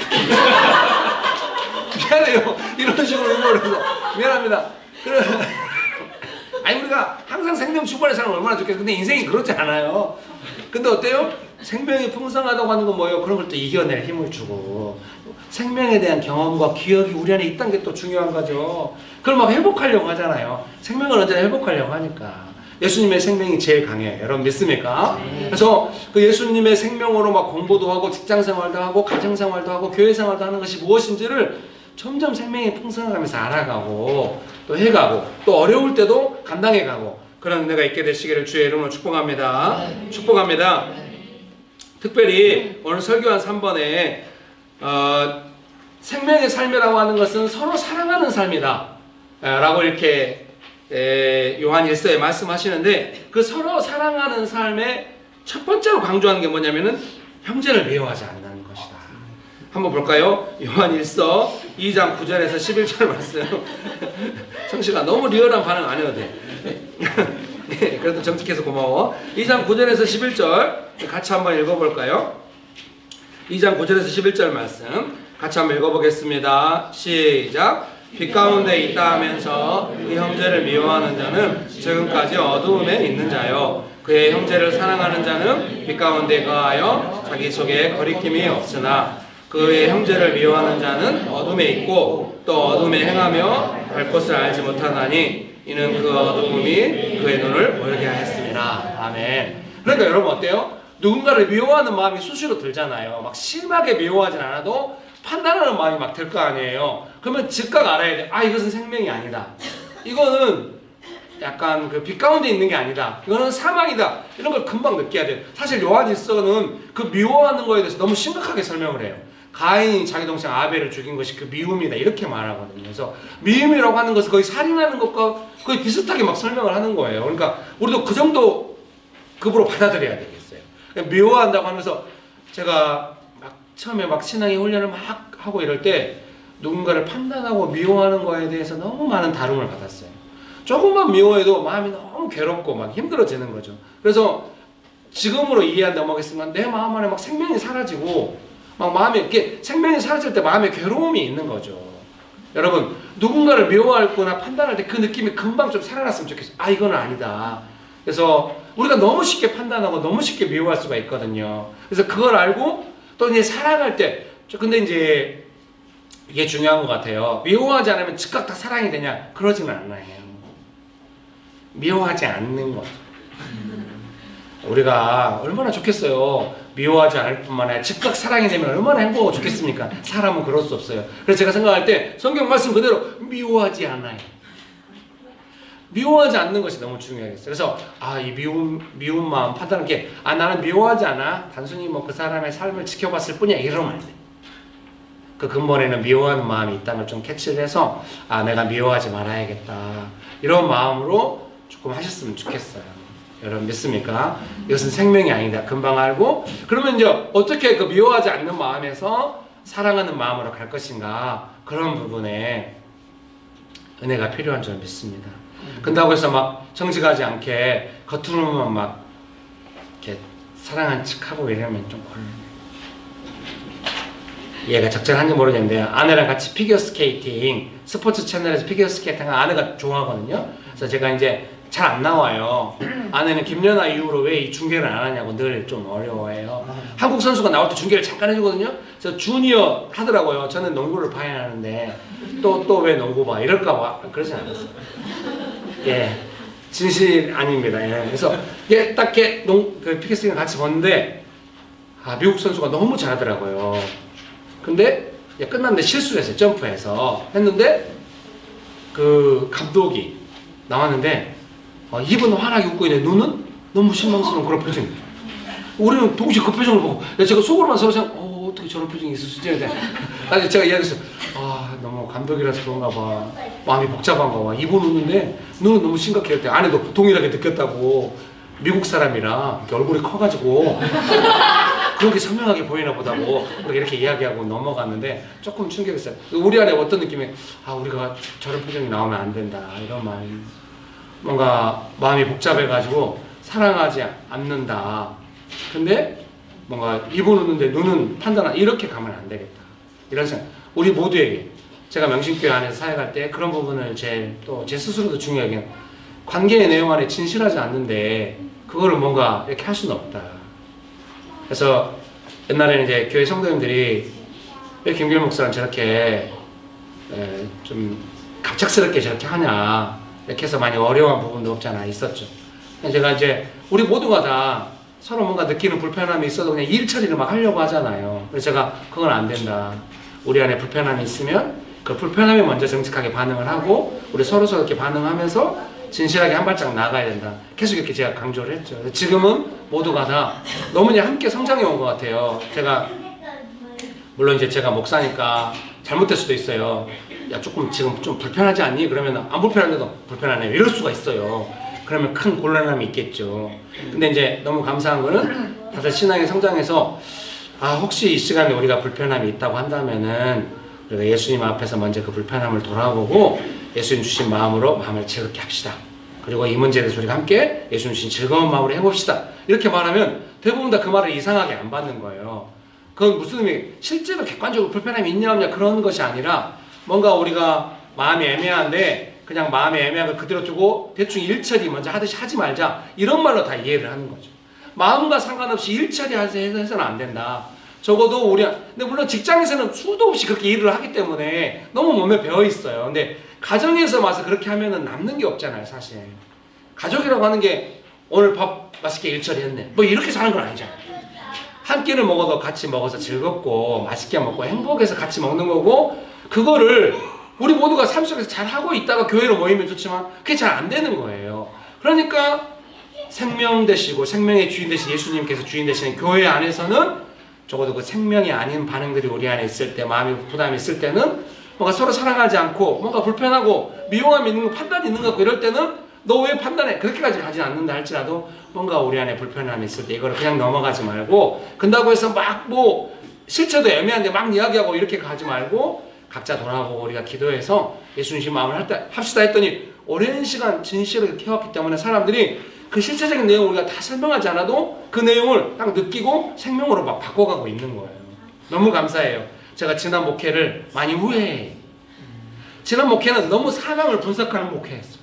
미안해요. 이런 식으로 응원을 해서 미안합니다. 아니 우리가 항상 생명 충만한 사람 얼마나 좋겠어. 근데 인생이 그렇지 않아요. 근데 어때요? 생명이 풍성하다고 하는 건 뭐예요? 그런 걸 또 이겨낼 힘을 주고 생명에 대한 경험과 기억이 우리 안에 있다는 게 또 중요한 거죠. 그걸 막 회복하려고 하잖아요. 생명을 언제나 회복하려고 하니까. 예수님의 생명이 제일 강해요. 여러분 믿습니까? 그래서 그 예수님의 생명으로 막 공부도 하고 직장생활도 하고 가정생활도 하고 교회생활도 하는 것이 무엇인지를 점점 생명이 풍성해가면서 알아가고 또 해가고 또 어려울 때도 감당해가고 그런 은혜가 있게 되시기를 주의 이름으로 축복합니다. 축복합니다. 특별히 오늘 설교한 3번에 생명의 삶이라고 하는 것은 서로 사랑하는 삶이다 라고 이렇게 요한 1서에 말씀하시는데 그 서로 사랑하는 삶의 첫 번째로 강조하는 게 뭐냐면은 형제를 미워하지 않는 것이다. 한번 볼까요? 요한 1서 2장 9절에서 11절 말씀. 정씨가 너무 리얼한 반응 안 해도 돼. 네, 그래도 정직해서 고마워. 2장 9절에서 11절 같이 한번 읽어볼까요? 2장 9절에서 11절 말씀 같이 한번 읽어보겠습니다. 시작. 빛 가운데 있다 하면서 그 형제를 미워하는 자는 지금까지 어두움에 있는 자요. 그의 형제를 사랑하는 자는 빛 가운데 거하여 자기 속에 거리낌이 없으나 그의 형제를 미워하는 자는 어둠에 있고 또 어둠에 행하며 갈 곳을 알지 못하나니 이는 그 어둠이 그의 눈을 멀게 하였습니다. 아멘. 그러니까 여러분 어때요? 누군가를 미워하는 마음이 수시로 들잖아요. 막 심하게 미워하진 않아도 판단하는 마음이 막 들 거 아니에요. 그러면 즉각 알아야 돼. 아, 이것은 생명이 아니다. 이거는 약간 그 빛 가운데 있는 게 아니다. 이거는 사망이다. 이런 걸 금방 느껴야 돼요. 사실 요한 1서는 그 미워하는 거에 대해서 너무 심각하게 설명을 해요. 가인이 자기 동생 아벨을 죽인 것이 그 미움이다. 이렇게 말하거든요. 그래서 미움이라고 하는 것은 거의 살인하는 것과 거의 비슷하게 막 설명을 하는 거예요. 그러니까 우리도 그 정도 급으로 받아들여야 되겠어요. 미워한다고 하면서 제가 처음에 막 신앙의 훈련을 막 하고 이럴 때 누군가를 판단하고 미워하는 거에 대해서 너무 많은 다rum을 받았어요. 조금만 미워해도 마음이 너무 괴롭고 막 힘들어지는 거죠. 그래서 지금으로 이해한다고 하겠지만 내 마음 안에 막 생명이 사라지고 막 마음에 이렇게 생명이 사라질 때 마음에 괴로움이 있는 거죠. 여러분 누군가를 미워하거나 판단할 때 그 느낌이 금방 좀 살아났으면 좋겠어요. 아 이건 아니다. 그래서 우리가 너무 쉽게 판단하고 너무 쉽게 미워할 수가 있거든요. 그래서 그걸 알고 또 이제 살아갈 때, 근데 이제 이게 중요한 것 같아요. 미워하지 않으면 즉각 다 사랑이 되냐? 그러지는 않아요. 미워하지 않는 것. 우리가 얼마나 좋겠어요. 미워하지 않을 뿐만 아니라 즉각 사랑이 되면 얼마나 행복하고 좋겠습니까? 사람은 그럴 수 없어요. 그래서 제가 생각할 때 성경 말씀 그대로 미워하지 않아요. 미워하지 않는 것이 너무 중요하겠어요. 그래서 이 미운 마음 판단하는 게 나는 미워하지 않아. 단순히 뭐 그 사람의 삶을 지켜봤을 뿐이야. 이러면 안 돼. 그 근본에는 미워하는 마음이 있다는 걸 좀 캐치를 해서 내가 미워하지 말아야겠다. 이런 마음으로 조금 하셨으면 좋겠어요. 여러분 믿습니까? 이것은 생명이 아니다. 금방 알고 그러면 이제 어떻게 그 미워하지 않는 마음에서 사랑하는 마음으로 갈 것인가 그런 부분에 은혜가 필요한 줄 믿습니다. 근다고 해서 막 정직하지 않게 겉으로만 막 이렇게 사랑한 척하고 이러면 좀 얘가 적절한지 모르겠는데 아내랑 같이 피겨 스케이팅 스포츠 채널에서 피겨 스케이팅 아내가 좋아하거든요. 그래서 제가 이제 잘 안 나와요. 아내는 김연아 이후로 왜 이 중계를 안 하냐고 늘 좀 어려워해요. 한국 선수가 나올 때 중계를 잠깐 해주거든요. 그래서 주니어 하더라고요. 저는 농구를 봐야 하는데 또 왜 농구 봐 이럴까 봐 그러진 않았어요. 예, 진실 아닙니다. 예. 그래서 딱 그 피겨스케이팅 같이 봤는데 미국 선수가 너무 잘하더라고요. 근데 끝났는데 실수를 했어요. 점프해서 했는데 그 감독이 나왔는데 입은 환하게 웃고 있는데 눈은 너무 실망스러운 그런 표정이죠. 우리는 동시에 그 표정을 보고 제가 속으로만 서로 생각 어떻게 저런 표정이 있을 수 있지? 제가 이야기했어요. 너무 감독이라서 그런가 봐. 마음이 복잡한가 봐. 입은 웃는데 눈은 너무 심각해. 아내도 동일하게 느꼈다고. 미국 사람이라 얼굴이 커가지고 그렇게 선명하게 보이나 보다고 우리가 이렇게 이야기하고 넘어갔는데 조금 충격이었어요. 우리 안에 어떤 느낌이 우리가 저런 표정이 나오면 안 된다 이런 마음, 뭔가 마음이 복잡해가지고 사랑하지 않는다. 근데 뭔가 입은 웃는데 눈은 판단하 이렇게 가면 안 되겠다 이런 생각. 우리 모두에게 제가 명신교회 안에서 사역할 때 그런 부분을 제 스스로도 중요하게 관계의 내용 안에 진실하지 않는데 그거를 뭔가 이렇게 할 수는 없다. 그래서 옛날에는 이제 교회 성도님들이 왜 김길 목사는 저렇게 좀 갑작스럽게 저렇게 하냐 이렇게 해서 많이 어려운 부분도 없잖아 있었죠. 제가 이제 우리 모두가 다 서로 뭔가 느끼는 불편함이 있어도 그냥 일 처리를 막 하려고 하잖아요. 그래서 제가 그건 안 된다. 우리 안에 불편함이 있으면 그 불편함에 먼저 정직하게 반응을 하고 우리 서로 이렇게 반응하면서 진실하게 한 발짝 나가야 된다. 계속 이렇게 제가 강조를 했죠. 지금은 모두가 다 너무 함께 성장해 온 것 같아요. 제가 물론 이제 제가 목사니까 잘못될 수도 있어요. 야 조금 지금 좀 불편하지 않니? 그러면 안 불편한데도 불편하네 이럴 수가 있어요. 그러면 큰 곤란함이 있겠죠. 근데 이제 너무 감사한 거는 다들 신앙에 성장해서 혹시 이 시간에 우리가 불편함이 있다고 한다면은 우리가 예수님 앞에서 먼저 그 불편함을 돌아보고 예수님 주신 마음으로 마음을 즐겁게 합시다. 그리고 이 문제에 대해서 우리가 함께 예수님 주신 즐거운 마음으로 해봅시다. 이렇게 말하면 대부분 다 그 말을 이상하게 안 받는 거예요. 그건 무슨 의미? 실제로 객관적으로 불편함이 있냐 없냐 그런 것이 아니라 뭔가 우리가 마음이 애매한데 그냥 마음이 애매한 걸 그대로 두고 대충 일처리 먼저 하듯이 하지 말자 이런 말로 다 이해를 하는 거죠. 마음과 상관없이 일처리 해서는 안 된다. 적어도 근데 물론 직장에서는 수도 없이 그렇게 일을 하기 때문에 너무 몸에 배어 있어요. 근데 가정에서 와서 그렇게 하면은 남는 게 없잖아요, 사실. 가족이라고 하는 게 오늘 밥 맛있게 일처리했네. 뭐 이렇게 사는 건 아니잖아요. 한 끼를 먹어도 같이 먹어서 즐겁고 맛있게 먹고 행복해서 같이 먹는 거고 그거를 우리 모두가 삶 속에서 잘 하고 있다가 교회로 모이면 좋지만 그게 잘 안 되는 거예요. 그러니까 생명 되시고 생명의 주인 되신 예수님께서 주인 되시는 교회 안에서는 적어도 그 생명이 아닌 반응들이 우리 안에 있을 때 마음이 부담이 있을 때는 뭔가 서로 사랑하지 않고 뭔가 불편하고 미용함이 있는 거 판단이 있는 것 같고 이럴 때는 너 왜 판단해? 그렇게까지 가지 않는다 할지라도 뭔가 우리 안에 불편함이 있을 때 이거를 그냥 넘어가지 말고 근다고 해서 막 뭐 실체도 애매한데 막 이야기하고 이렇게 가지 말고 각자 돌아보고 우리가 기도해서 예수님 마음을 합시다 했더니 오랜 시간 진실하게 해왔기 때문에 사람들이 그 실체적인 내용을 우리가 다 설명하지 않아도 그 내용을 딱 느끼고 생명으로 막 바꿔가고 있는 거예요. 너무 감사해요. 제가 지난 목회를 많이 후회해요. 지난 목회는 너무 사랑을 분석하는 목회였어요.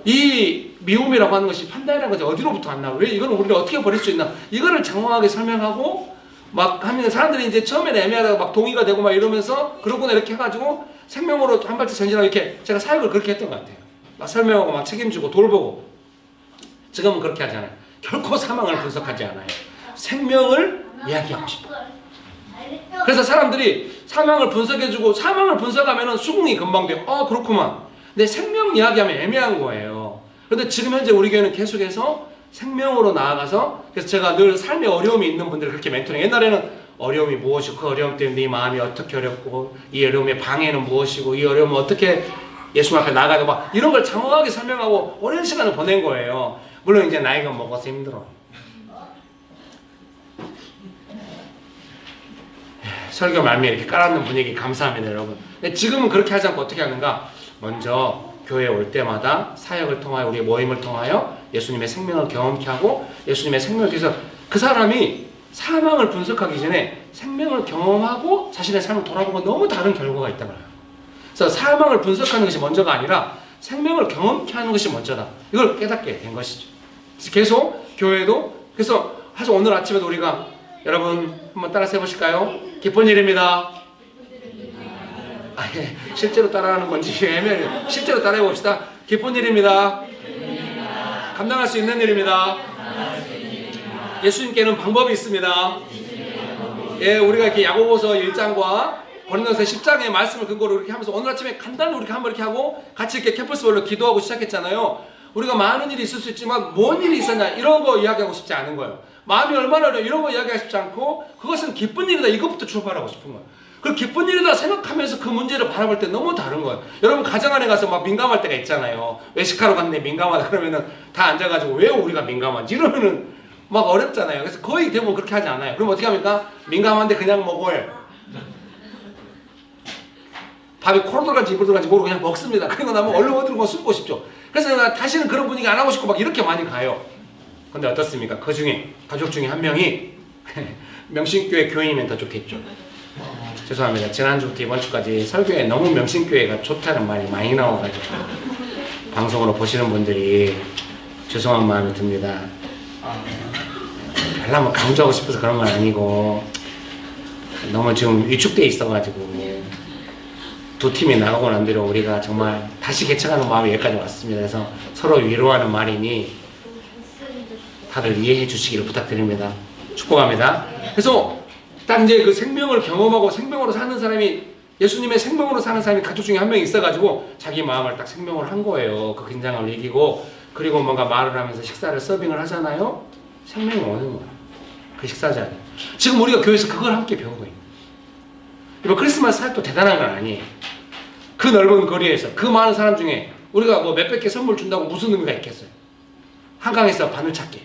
이 미움이라고 하는 것이 판단이라는 것이 어디로부터 왔나? 왜 이거는 우리가 어떻게 버릴 수 있나? 이거를 장황하게 설명하고 막 하면 사람들이 이제 처음에는 애매하다가 막 동의가 되고 막 이러면서 그러구나 이렇게 해가지고 생명으로 한 발짝 전진하고 이렇게 제가 사역을 그렇게 했던 것 같아요. 막 설명하고 막 책임지고 돌보고. 지금은 그렇게 하지 않아요. 결코 사망을 분석하지 않아요. 생명을 이야기하고 싶어요. 그래서 사람들이 사망을 분석해주고 사망을 분석하면 수긍이 금방 돼요. 그렇구만. 근데 생명 이야기하면 애매한 거예요. 그런데 지금 현재 우리 교회는 계속해서 생명으로 나아가서 그래서 제가 늘 삶에 어려움이 있는 분들을 그렇게 멘토링 옛날에는 어려움이 무엇이고 그 어려움 때문에 네 마음이 어떻게 어렵고 이 어려움의 방해는 무엇이고 이 어려움은 어떻게 예수 앞에 나가야 막 이런 걸 장황하게 설명하고 오랜 시간을 보낸 거예요. 물론 이제 나이가 먹어서 힘들어. 설교 말미에 이렇게 깔아놓는 분위기 감사합니다, 여러분. 근데 지금은 그렇게 하지 않고 어떻게 하는가? 먼저 교회에 올 때마다 사역을 통하여 우리의 모임을 통하여 예수님의 생명을 경험케 하고 예수님의 생명을 통해서 그 사람이 사망을 분석하기 전에 생명을 경험하고 자신의 삶을 돌아보고 너무 다른 결과가 있다고 해요. 그래서 사망을 분석하는 것이 먼저가 아니라 생명을 경험케 하는 것이 먼저다. 이걸 깨닫게 된 것이죠. 그래서 계속 교회도 그래서 사실 오늘 아침에도 우리가 여러분 한번 따라서 해보실까요? 기쁜 일입니다. 실제로 따라하는 건지 애매해요. 실제로 따라해 봅시다. 기쁜 일입니다. 감당할 수 있는 일입니다. 예수님께는 방법이 있습니다. 우리가 이렇게 야고보서 1장과 고린도서 10장의 말씀을 근거로 이렇게 하면서 오늘 아침에 간단히 우리가 한번 이렇게 하고 같이 이렇게 캠퍼스별로 기도하고 시작했잖아요. 우리가 많은 일이 있을 수 있지만 뭔 일이 있었냐 이런 거 이야기하고 싶지 않은 거예요. 마음이 얼마나 어려워 이런 거 이야기하고 싶지 않고 그것은 기쁜 일이다 이것부터 출발하고 싶은 거예요. 그 기쁜 일이다 생각하면서 그 문제를 바라볼 때 너무 다른 거예요. 여러분 가정 안에 가서 막 민감할 때가 있잖아요. 외식하러 갔는데 민감하다 그러면은 다 앉아가지고 왜 우리가 민감한지 이러면은 막 어렵잖아요. 그래서 거의 대부분 그렇게 하지 않아요. 그럼 어떻게 합니까? 민감한데 그냥 먹어요. 밥이 코로 들어간지 입으로 들어간지 모르고 그냥 먹습니다. 그리고 나면 얼른 어디로 숨고 싶죠. 그래서 다시는 그런 분위기 안 하고 싶고 막 이렇게 많이 가요. 근데 어떻습니까? 그 중에 가족 중에 한 명이 명신교회 교인이면 더 좋겠죠. 죄송합니다. 지난주부터 이번주까지 설교에 너무 명신교회가 좋다는 말이 많이 나와가지고 방송으로 보시는 분들이 죄송한 마음이 듭니다. 별로 강조하고 싶어서 그런 건 아니고 너무 지금 위축돼 있어가지고 두 팀이 나가고 난 뒤로 우리가 정말 다시 개척하는 마음이 여기까지 왔습니다. 그래서 서로 위로하는 말이니 다들 이해해 주시기를 부탁드립니다. 축복합니다. 그래서 딱 이제 그 생명을 경험하고 생명으로 사는 사람이, 예수님의 생명으로 사는 사람이 가족 중에 한 명이 있어가지고 자기 마음을 딱 생명을 한 거예요. 그 긴장을 이기고, 그리고 뭔가 말을 하면서 식사를 서빙을 하잖아요. 생명이 오는 거야. 그 식사 자리에. 지금 우리가 교회에서 그걸 함께 배우고 있는. 이번 크리스마스 사역도 대단한 건 아니에요. 그 넓은 거리에서 그 많은 사람 중에 우리가 뭐 몇백 개 선물 준다고 무슨 의미가 있겠어요? 한강에서 바늘 찾기.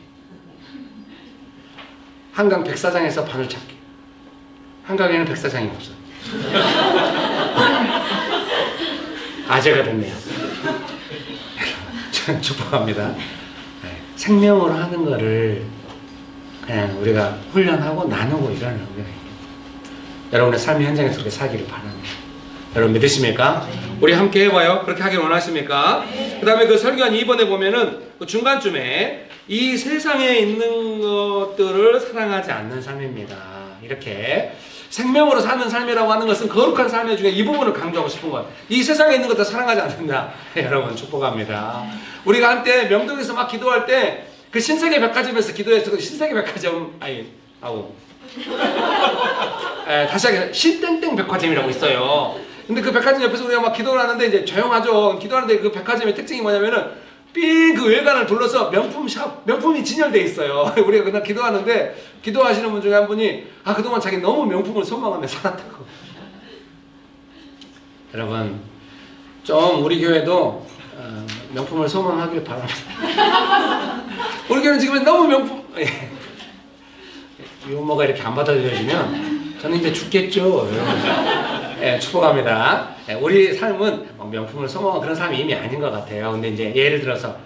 한강 백사장에서 바늘 찾기. 한강에는 백사장이 없어요. 아재가 됐네요. 축복합니다. 생명으로 하는 거를 그냥 우리가 훈련하고 나누고 이러는 의미가 있어요. 여러분의 삶의 현장에서 그렇게 살기를 바랍니다. 여러분 믿으십니까? 우리 함께 해봐요. 그렇게 하길 원하십니까? 그 다음에 그 설교한 2번에 보면은 그 중간쯤에 이 세상에 있는 것들을 사랑하지 않는 삶입니다. 이렇게 생명으로 사는 삶이라고 하는 것은 거룩한 삶 중에 이 부분을 강조하고 싶은 거예요. 이 세상에 있는 것들 사랑하지 않는다. 여러분 축복합니다. 우리가 한때 명동에서 막 기도할 때 그 신세계 백화점에서 기도해서 그 신세계 백화점 다시 하겠습니다. 신땡땡 백화점이라고 있어요. 근데 그 백화점 옆에서 우리가 막 기도를 하는데 이제 조용하죠. 기도하는데 그 백화점의 특징이 뭐냐면은 삥 그 외관을 둘러서 명품샵, 명품이 진열돼 있어요. 우리가 그날 기도하는데 기도하시는 분 중에 한 분이 그동안 자기 너무 명품을 소망하며 살았다고. 여러분 좀 우리 교회도 명품을 소망하길 바랍니다. 우리 교회는 지금 너무 명품 유머가 이렇게 안 받아들여지면 저는 이제 죽겠죠. 축복합니다. 우리 삶은 명품을 소망하는 그런 삶이 이미 아닌 것 같아요. 근데 이제 예를 들어서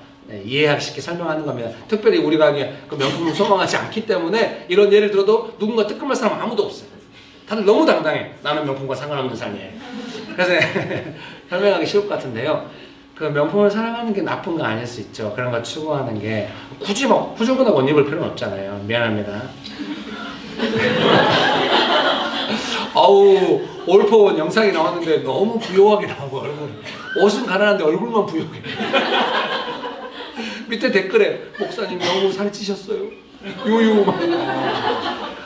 이해하기 쉽게 설명하는 겁니다. 특별히 우리가 그 명품을 소망하지 않기 때문에 이런 예를 들어도 누군가 뜨끔할 사람 아무도 없어요. 다들 너무 당당해. 나는 명품과 상관없는 삶이에요. 그래서 설명하기 쉬울 것 같은데요. 그 명품을 사랑하는 게 나쁜 거 아닐 수 있죠. 그런 거 추구하는 게 굳이 막 후줄근하고 옷 입을 필요는 없잖아요. 미안합니다. 아우 올포 영상이 나왔는데 너무 부요하게 나오고 얼굴 옷은 가난한데 얼굴만 부요해. 밑에 댓글에 목사님 너무 살찌셨어요. 유유.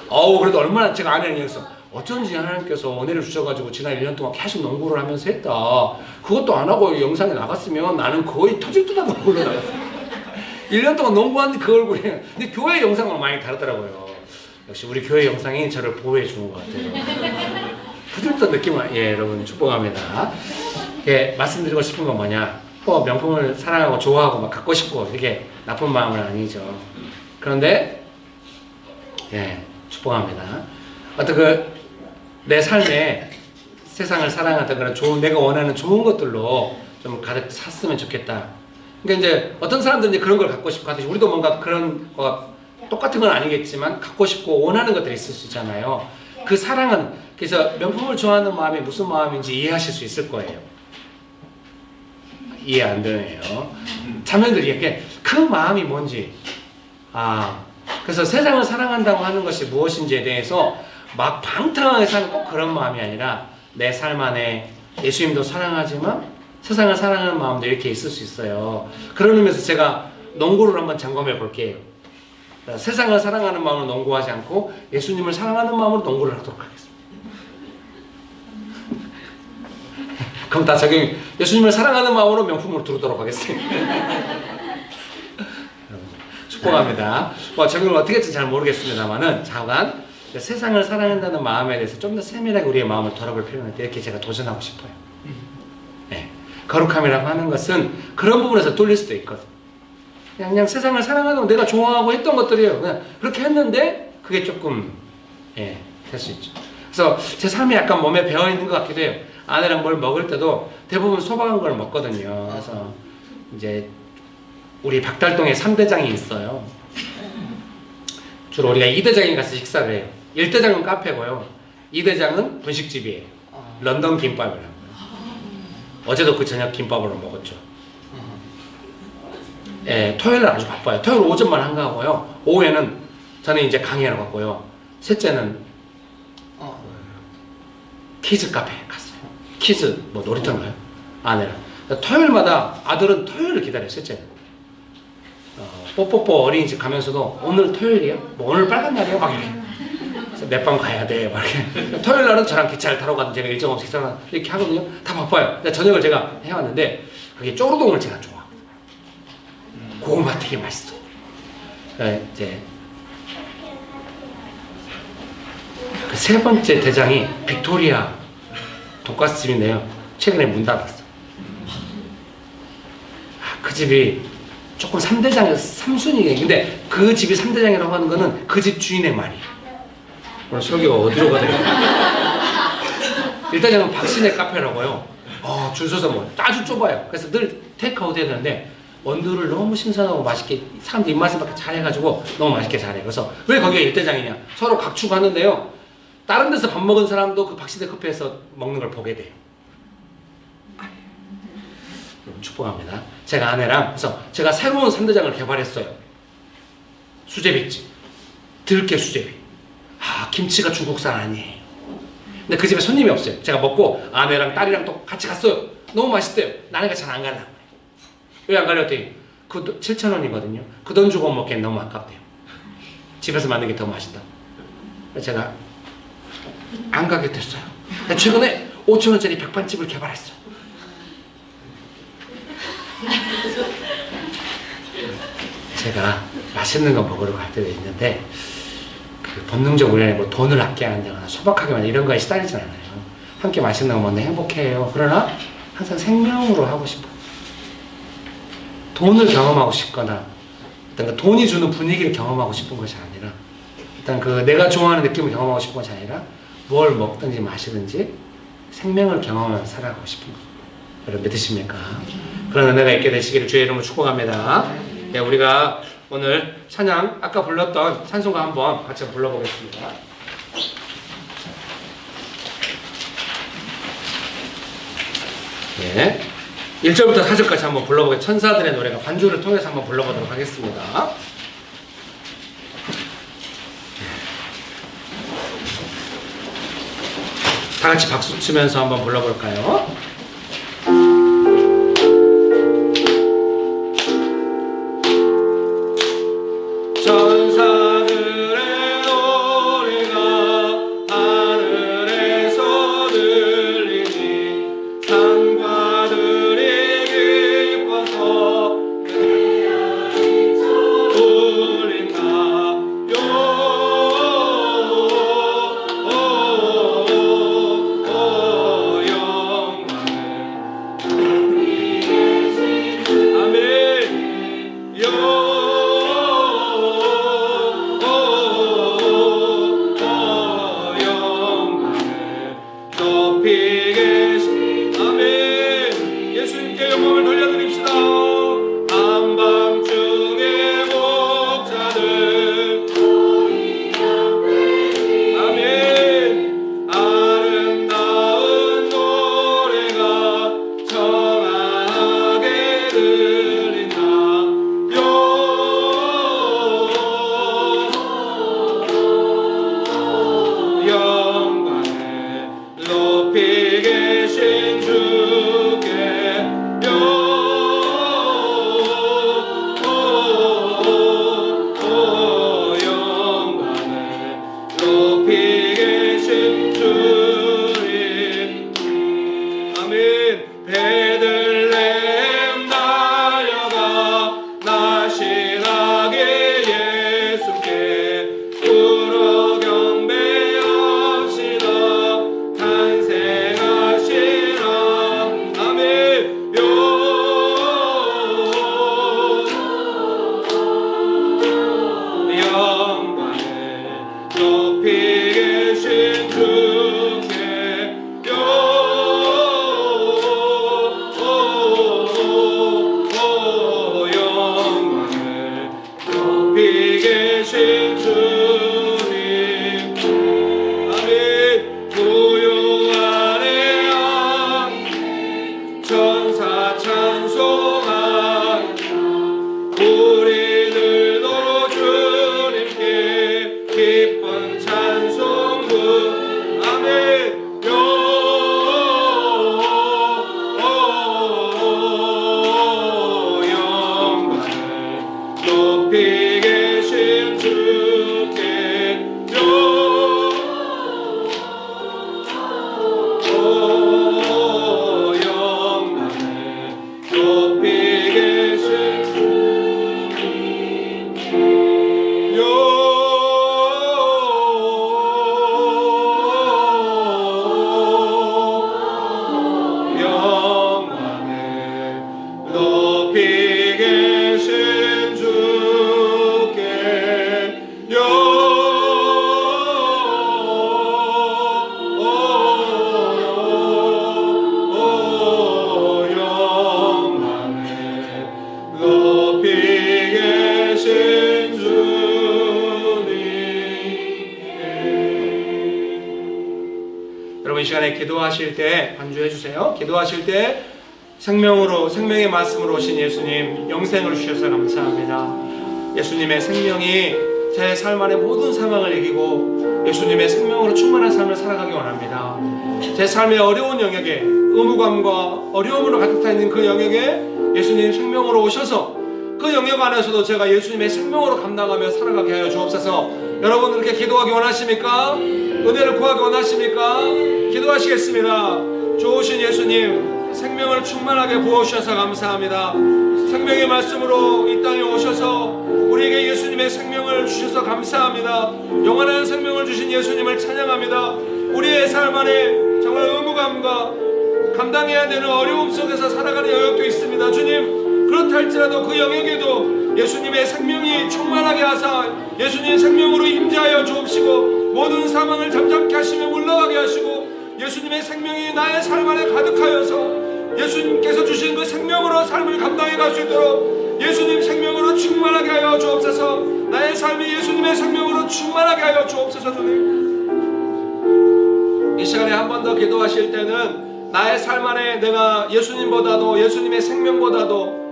아우 그래도 얼마나 제가 아내는 얘기했어. 어쩐지 하나님께서 은혜를 주셔가지고 지난 1년 동안 계속 농구를 하면서 했다. 그것도 안 하고 영상에 나갔으면 나는 거의 터질 듯 하고 올라나갔어. 1년 동안 농구한 그 얼굴이에요. 근데 교회 영상은 많이 다르더라고요. 역시 우리 교회 영상이 저를 보호해 주는 것 같아요. 푸들푸들 느낌을 여러분 축복합니다. 말씀드리고 싶은 건 뭐냐? 명품을 사랑하고 좋아하고 막 갖고 싶고 이게 나쁜 마음은 아니죠. 그런데 축복합니다. 어떤 내 삶에 세상을 사랑하던 그런 좋은 내가 원하는 좋은 것들로 좀 가득 찼으면 좋겠다. 그러니까 이제 어떤 사람들은 이제 그런 걸 갖고 싶고 하듯이 우리도 뭔가 그런 거 똑같은 건 아니겠지만 갖고 싶고 원하는 것들이 있을 수 있잖아요. 그 사랑은 그래서 명품을 좋아하는 마음이 무슨 마음인지 이해하실 수 있을 거예요. 이해 안 되네요. 자매들이 이렇게 그 마음이 뭔지 그래서 세상을 사랑한다고 하는 것이 무엇인지에 대해서 막 방탕하게 사는 꼭 그런 마음이 아니라 내 삶 안에 예수님도 사랑하지만 세상을 사랑하는 마음도 이렇게 있을 수 있어요. 그런 의미에서 제가 농구를 한번 점검해 볼게요. 세상을 사랑하는 마음으로 농구하지 않고 예수님을 사랑하는 마음으로 농구를 하도록 하겠습니다. 그럼 다 적용이 예수님을 사랑하는 마음으로 명품으로 두르도록 하겠습니다. 축복합니다. 적용을 어떻게 할지 잘 모르겠습니다만은 잠깐 세상을 사랑한다는 마음에 대해서 좀 더 세밀하게 우리의 마음을 돌아볼 필요는 있다. 이렇게 제가 도전하고 싶어요. 거룩함이라고 하는 것은 그런 부분에서 뚫릴 수도 있거든. 그냥 세상을 사랑하는 내가 좋아하고 했던 것들이에요. 그냥 그렇게 했는데 그게 조금 될 수 있죠. 그래서 제 삶이 약간 몸에 배어 있는 것 같기도 해요. 아내랑 뭘 먹을 때도 대부분 소박한 걸 먹거든요. 그래서 이제 우리 박달동에 3대장이 있어요. 주로 우리가 2대장에 가서 식사를 해요. 1대장은 카페고요. 2대장은 분식집이에요. 런던 김밥이라고. 어제도 그 저녁 김밥으로 먹었죠. 예, 토요일은 아주 바빠요. 토요일 오전만 한가하고요. 오후에는 저는 이제 강의하러 갔고요. 셋째는 키즈 카페에 갔어요. 키즈 뭐 놀이터인가요? 아내랑. 토요일마다 아들은 토요일을 기다려요. 셋째는. 뽀뽀뽀 어린이집 가면서도 오늘 토요일이야? 뭐 오늘 빨간 날이야? 막 이렇게. 그래서 몇 번 가야 돼. 막 이렇게. 토요일 날은 저랑 기차를 타러 가든 제가 일정 없이 식사를 이렇게 하거든요. 다 바빠요. 저녁을 제가 해왔는데 그게 쪼르동을 제가 좋아. 고구마 되게 맛있어. 이제 그 세 번째 대장이 빅토리아 돈가스집인데요. 최근에 문 닫았어. 그 집이 조금 3대장에서 3순위에 근데 그 집이 3대장이라고 하는 거는 그 집 주인의 말이에요. 오늘 설교가 어디로 가야 될까? 1대장은 박신의 카페라고요. 줄 서서 뭐 아주 좁아요. 그래서 늘 테이크아웃 해야 되는데 원두를 너무 신선하고 맛있게 사람들 입맛에 맞게 잘해가지고 너무 맛있게 잘해. 그래서 왜 거기가 1대장이냐? 서로 각축하는데요. 다른 데서 밥 먹은 사람도 그 박신의 커피에서 먹는 걸 보게 돼요. 축복합니다. 제가 아내랑 그래서 제가 새로운 3대장을 개발했어요. 수제비집. 들깨 수제비. 김치가 중국산 아니에요. 근데 그 집에 손님이 없어요. 제가 먹고 아내랑 딸이랑 또 같이 갔어요. 너무 맛있대요. 아내가 잘 안 가려고. 왜 안 가려고? 그 7,000원이거든요. 그 돈 주고 먹기엔 너무 아깝대요. 집에서 만든 게 더 맛있다. 그래서 제가 안 가게 됐어요. 최근에 5,000원짜리 백반집을 개발했어요. 제가 맛있는 거 먹으러 갈 때도 있는데 그 본능적으로 뭐 돈을 아껴야 한다거나 소박하게만 이런 거에 시달리진 않아요. 함께 맛있는 거 먹는 행복해요. 그러나 항상 생명으로 하고 싶어요. 돈을 경험하고 싶거나 일단 그 돈이 주는 분위기를 경험하고 싶은 것이 아니라 일단 그 내가 좋아하는 느낌을 경험하고 싶은 것이 아니라 뭘 먹든지 마시든지 생명을 경험하면서 살아가고 싶은 것. 여러분 믿으십니까? 그런 은혜가 있게 되시기를 주의 이름으로 축복합니다. 네, 우리가 오늘 찬양 아까 불렀던 찬송가 한번 같이 불러보겠습니다. 네, 1절부터 4절까지 한번 불러보겠습니다. 천사들의 노래가 반주를 통해서 한번 불러보도록 하겠습니다. 다 같이 박수 치면서 한번 불러볼까요? 천사들의 노래가 하늘에서 들리니 산과들이 기뻐서 울린다. 베들레헴 찬송하며 우리들도 주님께 기쁜 찬송부 아멘 영광을 높이 계신 주께 여러분 이 시간에 기도하실 때 반주해 주세요. 기도하실 때 생명으로 생명의 말씀으로 오신 예수님 영생을 주셔서 감사합니다. 예수님의 생명이 제 삶 안의 모든 상황을 이기고 예수님의 생명으로 충만한 삶을 살아가기 원합니다. 제 삶의 어려운 영역에 의무감과 어려움으로 가득 차 있는 그 영역에 예수님 생명으로 오셔서 그 영역 안에서도 제가 예수님의 생명으로 감당하며 살아가게 하여 주옵소서. 여러분 그렇게 기도하기 원하십니까? 은혜를 구하기 원하십니까? 기도하시겠습니다. 좋으신 예수님 생명을 충만하게 부어주셔서 감사합니다. 생명의 말씀으로 이 땅에 오셔서 우리에게 예수님의 생명을 주셔서 감사합니다. 영원한 생명을 주신 예수님을 찬양합니다. 우리의 삶 안에 정말 의무감과 감당해야 되는 어려움 속에서 살아가는 영역도 있습니다. 주님 그렇다 할지라도 그 영역에도 예수님의 생명이 충만하게 하사 예수님 생명으로 임재하여 주옵시고 모든 상황을 잠잠케 하시며 물러가게 하시고 예수님의 생명이 나의 삶 안에 가득하여서 예수님께서 주신 그 생명으로 삶을 감당해 갈 수 있도록 예수님 생명으로 충만하게 하여 주옵소서. 나의 삶이 예수님의 생명으로 충만하게 하여 주옵소서. 주님 이 시간에 한 번 더 기도하실 때는 나의 삶 안에 내가 예수님보다도 예수님의 생명보다도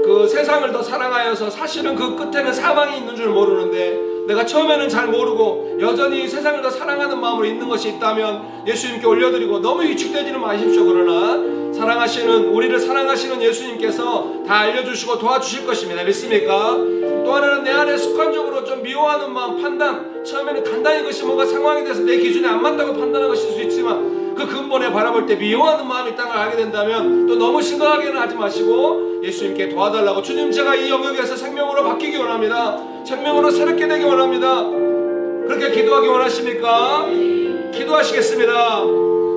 그 세상을 더 사랑하여서 사실은 그 끝에는 사망이 있는 줄 모르는데 내가 처음에는 잘 모르고 여전히 세상을 더 사랑하는 마음으로 있는 것이 있다면 예수님께 올려드리고 너무 위축되지는 마십시오. 그러나 사랑하시는 우리를 사랑하시는 예수님께서 다 알려주시고 도와주실 것입니다. 믿습니까? 또 하나는 내 안에 습관적으로 좀 미워하는 마음 판단 처음에는 간단히 그것이 뭔가 상황이 돼서 내 기준에 안 맞다고 판단한 것일 수 있지만 그 근본에 바라볼 때 미워하는 마음이 있다는 걸 알게 된다면 또 너무 심각하게는 하지 마시고 예수님께 도와달라고 주님 제가 이 영역에서 생명으로 바뀌기 원합니다. 생명으로 새롭게 되기 원합니다. 그렇게 기도하기 원하십니까? 기도하시겠습니다.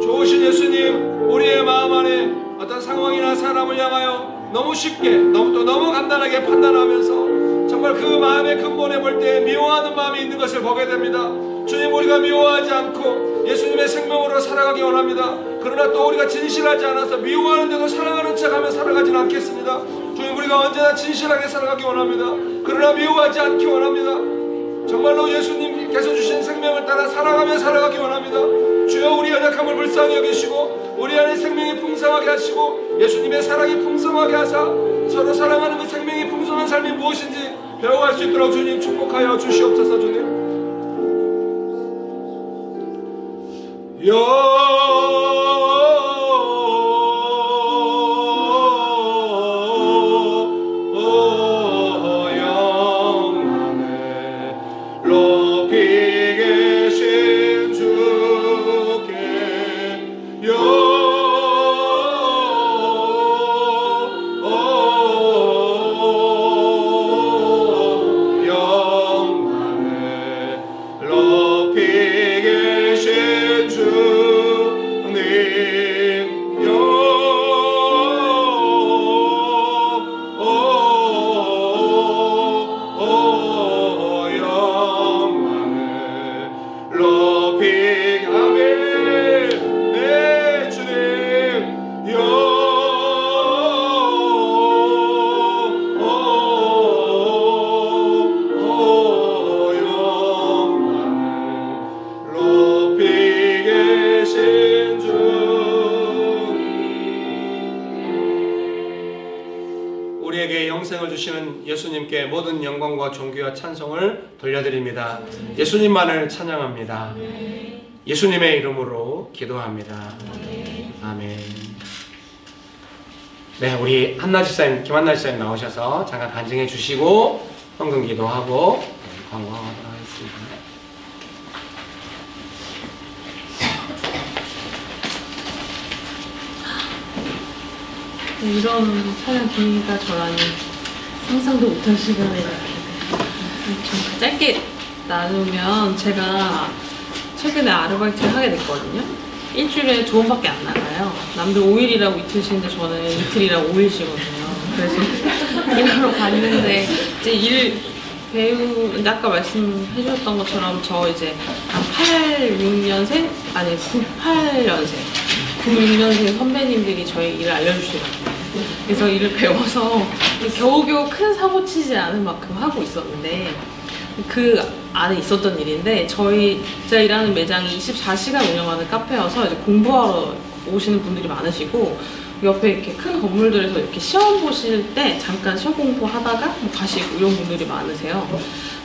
좋으신 예수님 우리의 마음 안에 어떤 상황이나 사람을 향하여 너무 쉽게 너무 간단하게 판단하면서 정말 그 마음의 근본에 볼 때 미워하는 마음이 있는 것을 보게 됩니다. 주님 우리가 미워하지 않고 예수님의 생명으로 살아가기 원합니다. 그러나 또 우리가 진실하지 않아서 미워하는데도 사랑하는 척하며 살아가지는 않겠습니다. 주님 우리가 언제나 진실하게 살아가기 원합니다. 그러나 미워하지 않기 원합니다. 정말로 예수님께서 주신 생명을 따라 살아가며 살아가기 원합니다. 주여 우리 연약함을 불쌍히 여기시고 우리 안에 생명이 풍성하게 하시고 예수님의 사랑이 풍성하게 하사 서로 사랑하는 그 생명이 풍성한 삶이 무엇인지 배워갈 수 있도록 주님 축복하여 주시옵소서. 주님 우리에게 영생을 주시는 예수님께 모든 영광과 존귀와 찬송을 돌려드립니다. 예수님만을 찬양합니다. 예수님의 이름으로 기도합니다. 아멘. 네, 우리 한나 집사님, 김한나 집사님 나오셔서 잠깐 간증해 주시고 헌금 기도하고 관광하도록 하겠습니다. 네, 이런 촬영 기회가 저라니 상상도 못한 시간에 이렇게 좀 짧게 나누면, 제가 최근에 아르바이트를 하게 됐거든요. 일주일에 2번밖에 안 나가요. 남들 5일이라고 이틀 쉬는데 저는 이틀이라고 5일 쉬거든요. 그래서 일하러 갔는데 이제 배우, 아까 말씀해 주셨던 것처럼 저 이제 한 86년생? 아니 98년생 96년생 선배님들이 저희 일을 알려주시더라고요. 그래서 일을 배워서 겨우겨우 큰 사고 치지 않을 만큼 하고 있었는데, 그 안에 있었던 일인데, 제가 일하는 매장이 24시간 운영하는 카페여서 이제 공부하러 오시는 분들이 많으시고, 옆에 이렇게 큰 건물들에서 이렇게 시험 보실 때 잠깐 시험 공부하다가 뭐 가시고 이런 분들이 많으세요.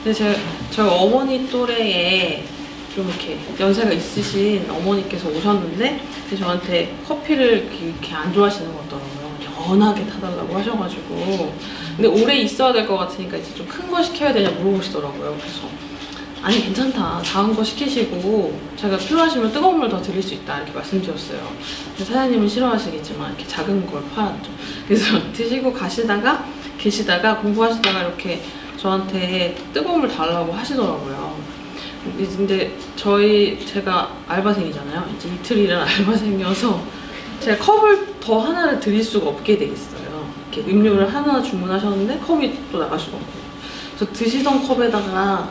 근데 저희 어머니 또래에 좀 이렇게 연세가 있으신 어머니께서 오셨는데, 저한테 커피를 이렇게 안 좋아하시는 것 같더라고요. 연하게 타달라고 하셔가지고. 근데 오래 있어야 될 것 같으니까 이제 좀 큰 거 시켜야 되냐 물어보시더라고요. 그래서 아니 괜찮다, 작은 거 시키시고 제가 필요하시면 뜨거운 물 더 드릴 수 있다 이렇게 말씀드렸어요. 근데 사장님은 싫어하시겠지만 이렇게 작은 걸 팔았죠. 그래서 드시고 계시다가 공부하시다가 이렇게 저한테 뜨거운 물 달라고 하시더라고요. 근데 제가 알바생이잖아요. 이제 이틀 일한 알바생이어서 제가 컵을 더 하나를 드릴 수가 없게 돼 있어요. 이렇게 음료를 하나 주문하셨는데 컵이 또 나갈 수가 없고, 그래서 드시던 컵에다가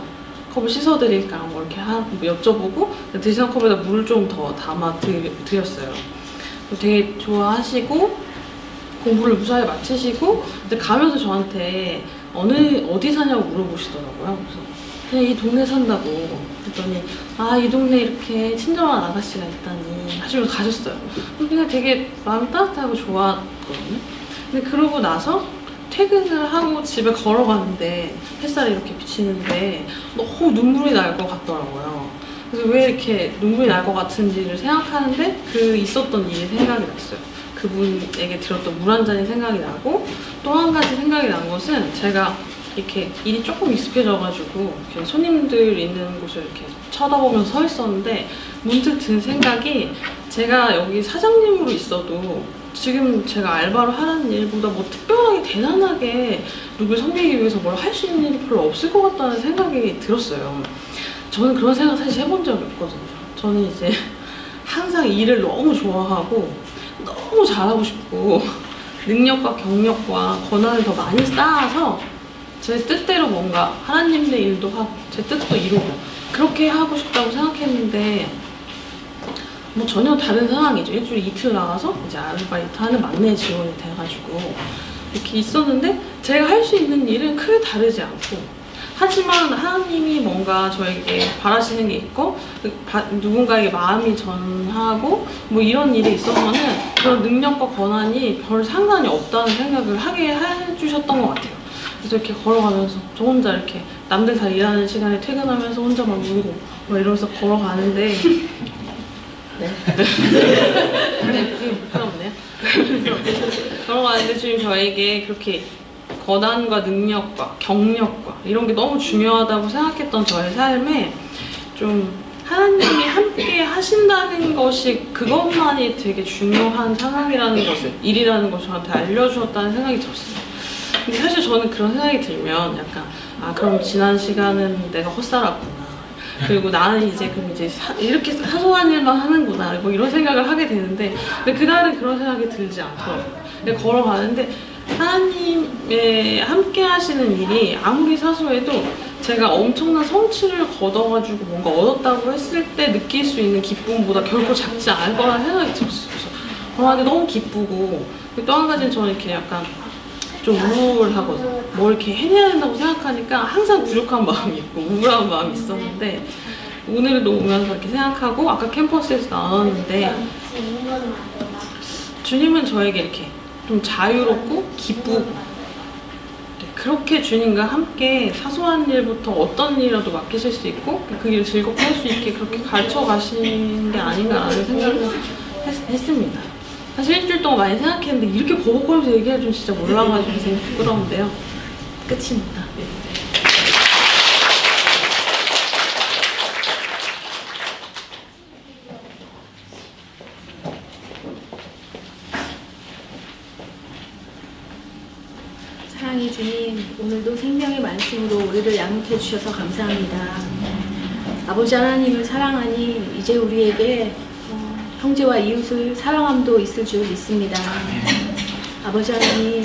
컵을 씻어드릴까 뭐 이렇게 여쭤보고 드시던 컵에다 물을 좀 더 담아 드렸어요. 되게 좋아하시고 공부를 무사히 마치시고 이제 가면서 저한테 어디 사냐고 물어보시더라고요. 그래서 그냥 이 동네 산다고 그랬더니, 아, 이 동네 이렇게 친절한 아가씨가 있다니 하시면서 가셨어요. 그냥 되게 마음 따뜻하고 좋았거든요. 근데 그러고 나서 퇴근을 하고 집에 걸어가는데 햇살이 이렇게 비치는데 너무 눈물이 날 것 같더라고요. 그래서 왜 이렇게 눈물이 날 것 같은지를 생각하는데 있었던 일이 생각이 났어요. 그분에게 들었던 물 한 잔이 생각이 나고, 또 한 가지 생각이 난 것은, 제가 이렇게 일이 조금 익숙해져가지고 이렇게 손님들 있는 곳을 이렇게 쳐다보면서 서 있었는데, 문득 든 생각이, 제가 여기 사장님으로 있어도 지금 제가 알바로 하는 일보다 뭐 특별하게 대단하게 누굴 섬기기 위해서 뭘 할 수 있는 일이 별로 없을 것 같다는 생각이 들었어요. 저는 그런 생각 사실 해본 적이 없거든요. 저는 이제 항상 일을 너무 좋아하고 너무 잘하고 싶고 능력과 경력과 권한을 더 많이 쌓아서 제 뜻대로 뭔가 하나님의 일도 하고 제 뜻도 이루고 그렇게 하고 싶다고 생각했는데, 뭐 전혀 다른 상황이죠. 일주일에 이틀 나가서 이제 아르바이트 하는 막내 지원이 돼가지고 이렇게 있었는데, 제가 할 수 있는 일은 크게 다르지 않고, 하지만 하나님이 뭔가 저에게 바라시는 게 있고 누군가에게 마음이 전하고 뭐 이런 일이 있어서는 그런 능력과 권한이 별 상관이 없다는 생각을 하게 해주셨던 것 같아요. 그래서 이렇게 걸어가면서 저 혼자 이렇게 남들 다 일하는 시간에 퇴근하면서 혼자 막 울고 막 이러면서 걸어가는데 네. 네, 부끄럽네요. 걸어가는데 지금 저에게 그렇게 권한과 능력과 경력과 이런 게 너무 중요하다고 생각했던 저의 삶에 좀 하나님이 함께 하신다는 것이, 그것만이 되게 중요한 상황이라는 것을, 일이라는 것을 저한테 알려주었다는 생각이 들었어요. 근데 사실 저는 그런 생각이 들면 약간, 아, 그럼 지난 시간은 내가 헛살았구나. 그리고 나는 이제 그럼 이제 이렇게 사소한 일만 하는구나, 뭐 이런 생각을 하게 되는데, 근데 그날은 그런 생각이 들지 않더라고요. 근데 걸어가는데 하나님의 함께 하시는 일이 아무리 사소해도 제가 엄청난 성취를 거둬가지고 뭔가 얻었다고 했을 때 느낄 수 있는 기쁨보다 결코 작지 않을 거라는 생각이 들었어요. 그래서 근데 너무 기쁘고, 또 한 가지는 저는 이렇게 약간 좀 우울하거든요. 뭘 이렇게 해내야 된다고 생각하니까 항상 부족한 마음이 있고 우울한 마음이 있었는데, 오늘도 오면서 이렇게 생각하고 아까 캠퍼스에서 나눴는데, 주님은 저에게 이렇게 좀 자유롭고 기쁘고 그렇게 주님과 함께 사소한 일부터 어떤 일이라도 맡기실 수 있고 그 일을 즐겁게 할 수 있게 그렇게 가르쳐 가시는 게 아닌가라는 생각을 했습니다. 사실 일주일 동안 많이 생각했는데 이렇게 버벅거리면서 얘기할 줄 진짜 몰라가지고 되게 부끄러운데요. 끝입니다. 사랑의 주님, 오늘도 생명의 말씀으로 우리를 양육해 주셔서 감사합니다. 아버지 하나님을 사랑하니 이제 우리에게 형제와 이웃을 사랑함도 있을 줄 믿습니다. 아버지 하나님,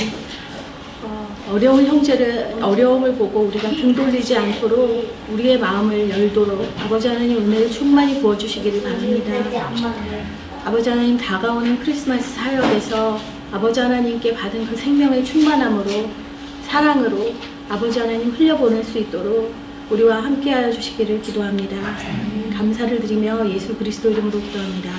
어려운 어려움을 보고 우리가 등 돌리지 않도록 우리의 마음을 열도록 아버지 하나님 은혜를 충만히 부어주시기를 바랍니다. 아버지 하나님, 다가오는 크리스마스 사역에서 아버지 하나님께 받은 그 생명의 충만함으로 사랑으로 아버지 하나님 흘려보낼 수 있도록 우리와 함께하여 주시기를 기도합니다. 감사를 드리며 예수 그리스도 이름으로 기도합니다.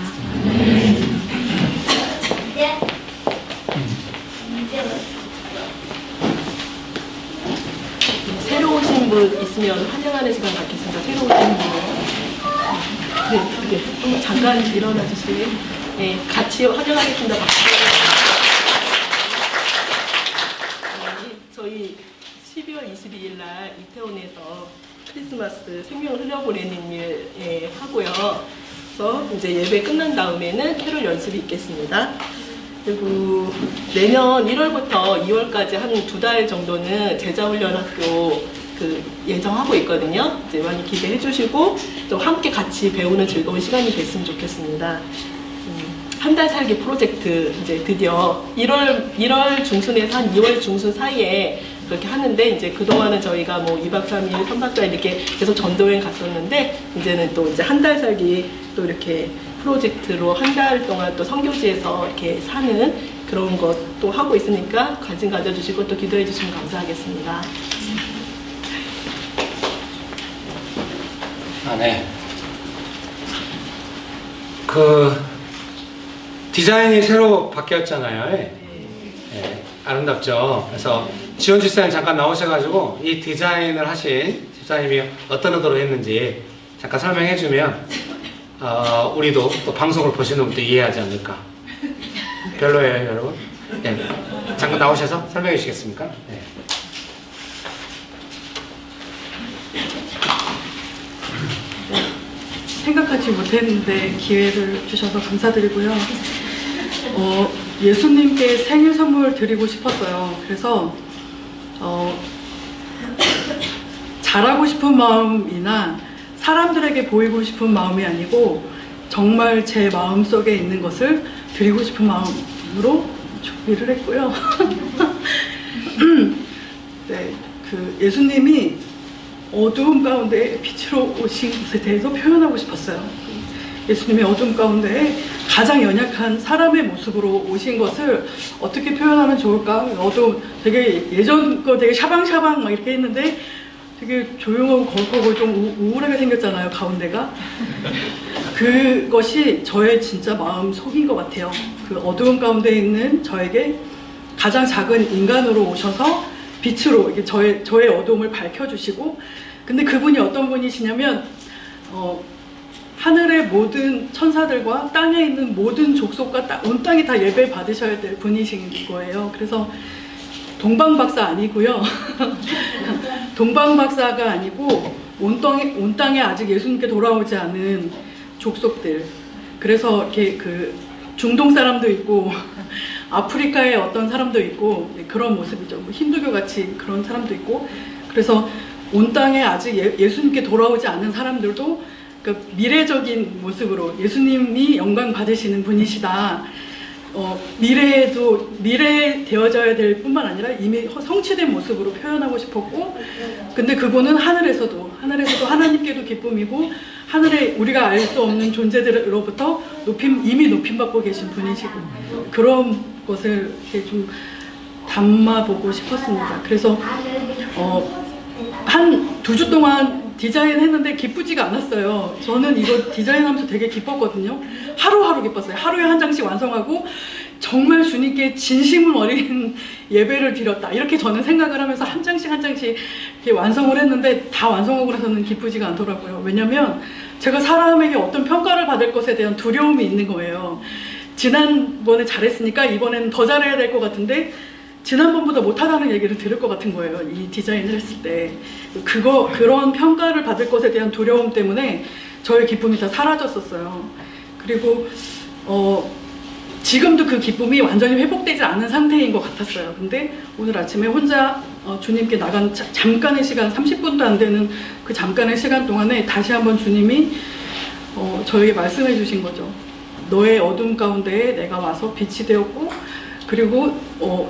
새로 오신 분 있으면 환영하는 시간 갖겠습니다. 새로 오신 분. 네. 한번 잠깐 일어나 주시면 네, 같이 환영하겠습니다. 박수. 저희 12월 22일 날 이태원에서 크리스마스 생명을 흘려보내는 일 하고요. 그래서 이제 예배 끝난 다음에는 캐롤 연습이 있겠습니다. 그리고 내년 1월부터 2월까지 한 2달 정도는 제자훈련학교 예정하고 있거든요. 이제 많이 기대해 주시고 또 함께 같이 배우는 즐거운 시간이 됐으면 좋겠습니다. 한 달 살기 프로젝트 이제 드디어 1월 중순에서 한 2월 중순 사이에 그렇게 하는데 이제 그동안은 저희가 뭐 2박 3일, 3박 4일 이렇게 계속 전도여행 갔었는데 이제는 또 이제 한 달 살기 또 이렇게 프로젝트로 한 달 동안 또 선교지에서 이렇게 사는 그런 것도 하고 있으니까 관심 가져주시고 또 기도해 주시면 감사하겠습니다. 네. 디자인이 새로 바뀌었잖아요. 네, 아름답죠. 그래서 지원 집사님 잠깐 나오셔가지고 이 디자인을 하신 집사님이 어떤 의도로 했는지 잠깐 설명해주면 우리도 또 방송을 보시는 분도 이해하지 않을까. 별로예요, 여러분? 네. 잠깐 나오셔서 설명해 주시겠습니까? 네. 생각하지 못했는데 기회를 주셔서 감사드리고요. 예수님께 생일 선물 드리고 싶었어요. 그래서 잘하고 싶은 마음이나 사람들에게 보이고 싶은 마음이 아니고 정말 제 마음속에 있는 것을 드리고 싶은 마음으로 준비를 했고요. 네, 예수님이 어두움 가운데 빛으로 오신 것에 대해서 표현하고 싶었어요. 예수님이 어두움 가운데 가장 연약한 사람의 모습으로 오신 것을 어떻게 표현하면 좋을까? 되게 예전 거 되게 샤방샤방 막 이렇게 했는데 되게 조용하고 거하고 좀 우울하게 생겼잖아요, 가운데가. 그것이 저의 진짜 마음 속인 것 같아요. 그 어두움 가운데 있는 저에게 가장 작은 인간으로 오셔서 빛으로 이렇게 저의 어두움을 밝혀주시고, 근데 그분이 어떤 분이시냐면 하늘의 모든 천사들과 땅에 있는 모든 족속과 온 땅이 다 예배 받으셔야 될 분이신 거예요. 그래서 동방박사 아니고요. 동방박사가 아니고 온 땅에 아직 예수님께 돌아오지 않은 족속들. 그래서 이렇게 중동 사람도 있고 아프리카의 어떤 사람도 있고 그런 모습이죠. 뭐 힌두교 같이 그런 사람도 있고, 그래서 온 땅에 아직 예수님께 돌아오지 않은 사람들도 그 미래적인 모습으로 예수님이 영광 받으시는 분이시다. 미래에 되어져야 될 뿐만 아니라 이미 성취된 모습으로 표현하고 싶었고, 근데 그분은 하늘에서도 하나님께도 기쁨이고 하늘에 우리가 알 수 없는 존재들로부터 이미 높임받고 계신 분이시고, 그런 것을 이렇게 좀 담아보고 싶었습니다. 그래서 한 2주 동안 디자인했는데 기쁘지가 않았어요. 저는 이거 디자인하면서 되게 기뻤거든요. 하루하루 기뻤어요. 하루에 한 장씩 완성하고 정말 주님께 진심을 어린 예배를 드렸다. 이렇게 저는 생각을 하면서 한 장씩 한 장씩 이렇게 완성을 했는데 다 완성하고 나서는 기쁘지가 않더라고요. 왜냐면 제가 사람에게 어떤 평가를 받을 것에 대한 두려움이 있는 거예요. 지난번에 잘했으니까 이번에는 더 잘해야 될 것 같은데 지난번보다 못하다는 얘기를 들을 것 같은 거예요. 이 디자인을 했을 때. 그런 평가를 받을 것에 대한 두려움 때문에 저의 기쁨이 다 사라졌었어요. 그리고 지금도 그 기쁨이 완전히 회복되지 않은 상태인 것 같았어요. 근데 오늘 아침에 혼자 주님께 나간 잠깐의 시간, 30분도 안 되는 그 잠깐의 시간 동안에 다시 한번 주님이 저에게 말씀해 주신 거죠. 너의 어둠 가운데에 내가 와서 빛이 되었고, 그리고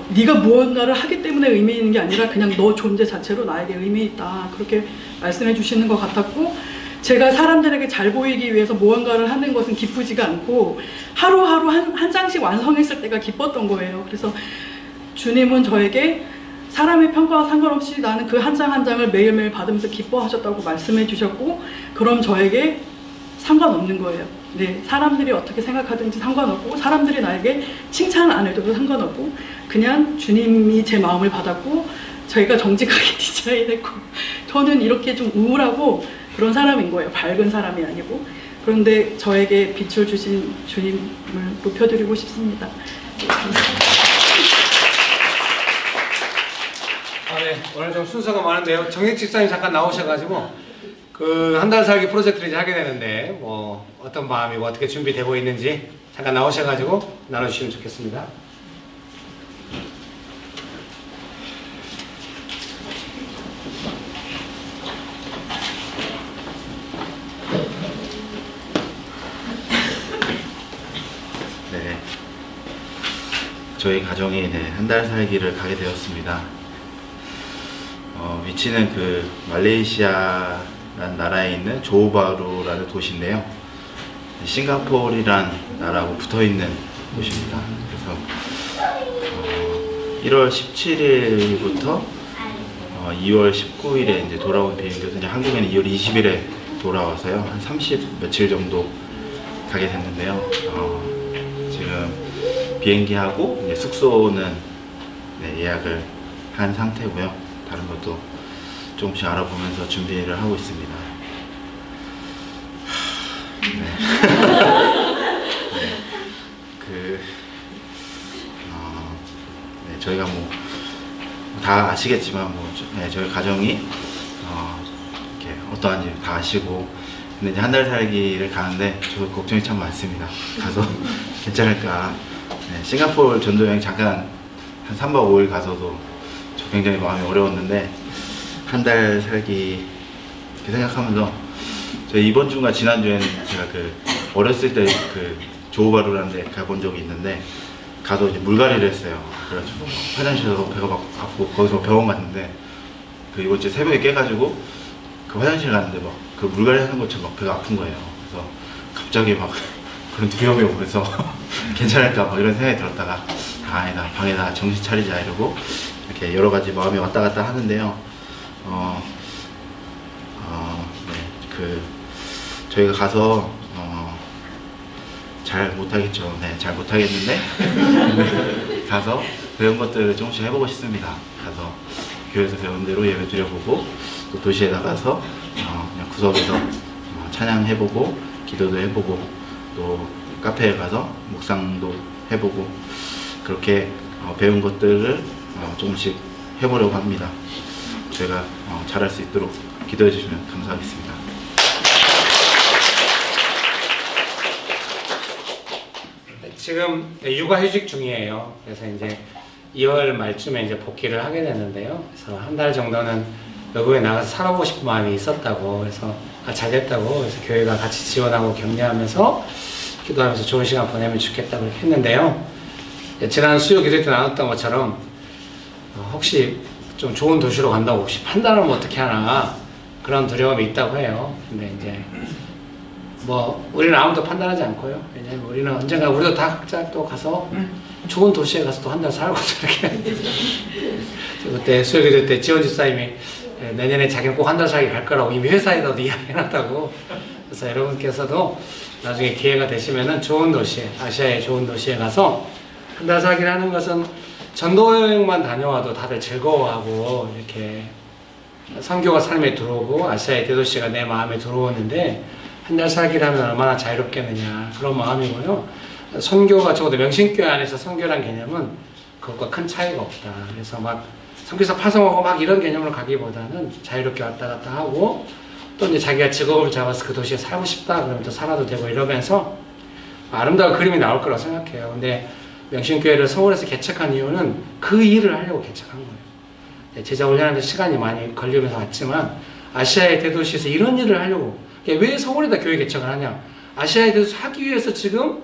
네가 무언가를 하기 때문에 의미 있는 게 아니라 그냥 너 존재 자체로 나에게 의미 있다. 그렇게 말씀해 주시는 것 같았고, 제가 사람들에게 잘 보이기 위해서 무언가를 하는 것은 기쁘지가 않고 하루하루 한 장씩 완성했을 때가 기뻤던 거예요. 그래서 주님은 저에게 사람의 평가와 상관없이 나는 그 한 장 한 장을 매일매일 받으면서 기뻐하셨다고 말씀해 주셨고, 그럼 저에게 상관없는 거예요. 네, 사람들이 어떻게 생각하든지 상관없고, 사람들이 나에게 칭찬 안 해줘도 상관없고, 그냥 주님이 제 마음을 받았고 저희가 정직하게 디자인했고, 저는 이렇게 좀 우울하고 그런 사람인 거예요. 밝은 사람이 아니고. 그런데 저에게 빛을 주신 주님을 높여드리고 싶습니다. 네. 오늘 좀 순서가 많은데요. 정익 집사님 잠깐 나오셔가지고 그 한 달 살기 프로젝트를 이제 하게 되는데 뭐 어떤 마음이고 어떻게 준비되고 있는지 잠깐 나오셔가지고 나눠주시면 좋겠습니다. 네, 저희 가정이 한 달 살기를 가게 되었습니다. 위치는 그 말레이시아라는 나라에 있는 조호바루라는 도시인데요. 싱가포르란 나라하고 붙어있는 곳입니다. 그래서 1월 17일부터 2월 19일에 이제 돌아온 비행기에서 이제 한국에는 2월 20일에 돌아와서요. 한 30 며칠 정도 가게 됐는데요. 지금 비행기하고 이제 숙소는 예약을 한 상태고요. 다른 것도 조금씩 알아보면서 준비를 하고 있습니다. 저희가 뭐 다 아시겠지만 저희 가정이 이렇게 어떠한지 다 아시고, 근데 이제 한 달 살기를 가는데 저 걱정이 참 많습니다. 가서 괜찮을까. 싱가포르 전도 여행 잠깐 한 3박 5일 가서도 저 굉장히 마음이 어려웠는데 한 달 살기 이렇게 생각하면서 저희 이번 주가 지난주에는 제가 그 어렸을 때 그 조호바루라는 데 가본 적이 있는데 가서 이제 물갈이를 했어요. 그래가지고 화장실에서 배가 막 아프고 거기서 병원 갔는데 그 이번 주에 새벽에 깨가지고 그 화장실 갔는데 막 그 물갈이 하는 것처럼 막 배가 아픈 거예요. 그래서 갑자기 막 그런 두려움이 오면서 괜찮을까 막 이런 생각이 들었다가 아니다, 방에다 정신 차리자 이러고 이렇게 여러 가지 마음이 왔다 갔다 하는데요. 저희가 가서 잘 못하겠죠. 네, 잘 못하겠는데 가서 배운 것들을 조금씩 해보고 싶습니다. 가서 교회에서 배운 대로 예배 드려보고, 또 도시에 나가서 그냥 구석에서 찬양해보고, 기도도 해보고, 또 카페에 가서 묵상도 해보고, 그렇게 배운 것들을 조금씩 해보려고 합니다. 제가 잘할 수 있도록 기도해 주시면 감사하겠습니다. 지금 육아휴직 중이에요. 그래서 이제 2월 말쯤에 이제 복귀를 하게 됐는데요. 그래서 한 달 정도는 외국에 나가서 살아보고 싶은 마음이 있었다고, 그래서 잘 됐다고, 그래서 교회가 같이 지원하고 격려하면서 기도하면서 좋은 시간 보내면 좋겠다고 이렇게 했는데요. 지난 수요 기도 때 나눴던 것처럼 혹시 좀 좋은 도시로 간다고 혹시 판단하면 어떻게 하나 그런 두려움이 있다고 해요. 근데 이제 뭐 우리는 아무도 판단하지 않고요. 왜냐면 우리는 언젠가 우리도 다 각자 또 가서 좋은 도시에 가서 또 한 달 살고 저렇게 그때 수요기도 때 지원 집사님이 내년에 자기는 꼭 한 달 살기 갈 거라고 이미 회사에다도 이야기해놨다고. 그래서 여러분께서도 나중에 기회가 되시면은 좋은 도시에, 아시아의 좋은 도시에 가서 한 달 살기를 하는 것은 전도 여행만 다녀와도 다들 즐거워하고 이렇게 선교가 삶에 들어오고 아시아의 대도시가 내 마음에 들어오는데 한 달 살기를 하면 얼마나 자유롭겠느냐 그런 마음이고요. 선교가 적어도 명신교회 안에서 선교란 개념은 그것과 큰 차이가 없다. 그래서 막 선교사 파송하고 막 이런 개념으로 가기보다는 자유롭게 왔다 갔다 하고 또 이제 자기가 직업을 잡아서 그 도시에 살고 싶다 그러면 또 살아도 되고 이러면서 아름다운 그림이 나올 거라고 생각해요. 근데 명신교회를 서울에서 개척한 이유는 그 일을 하려고 개척한 거예요. 제자 훈련하는데 시간이 많이 걸리면서 왔지만 아시아의 대도시에서 이런 일을 하려고. 왜 서울에다 교회 개척을 하냐? 아시아의 대도시 하기 위해서 지금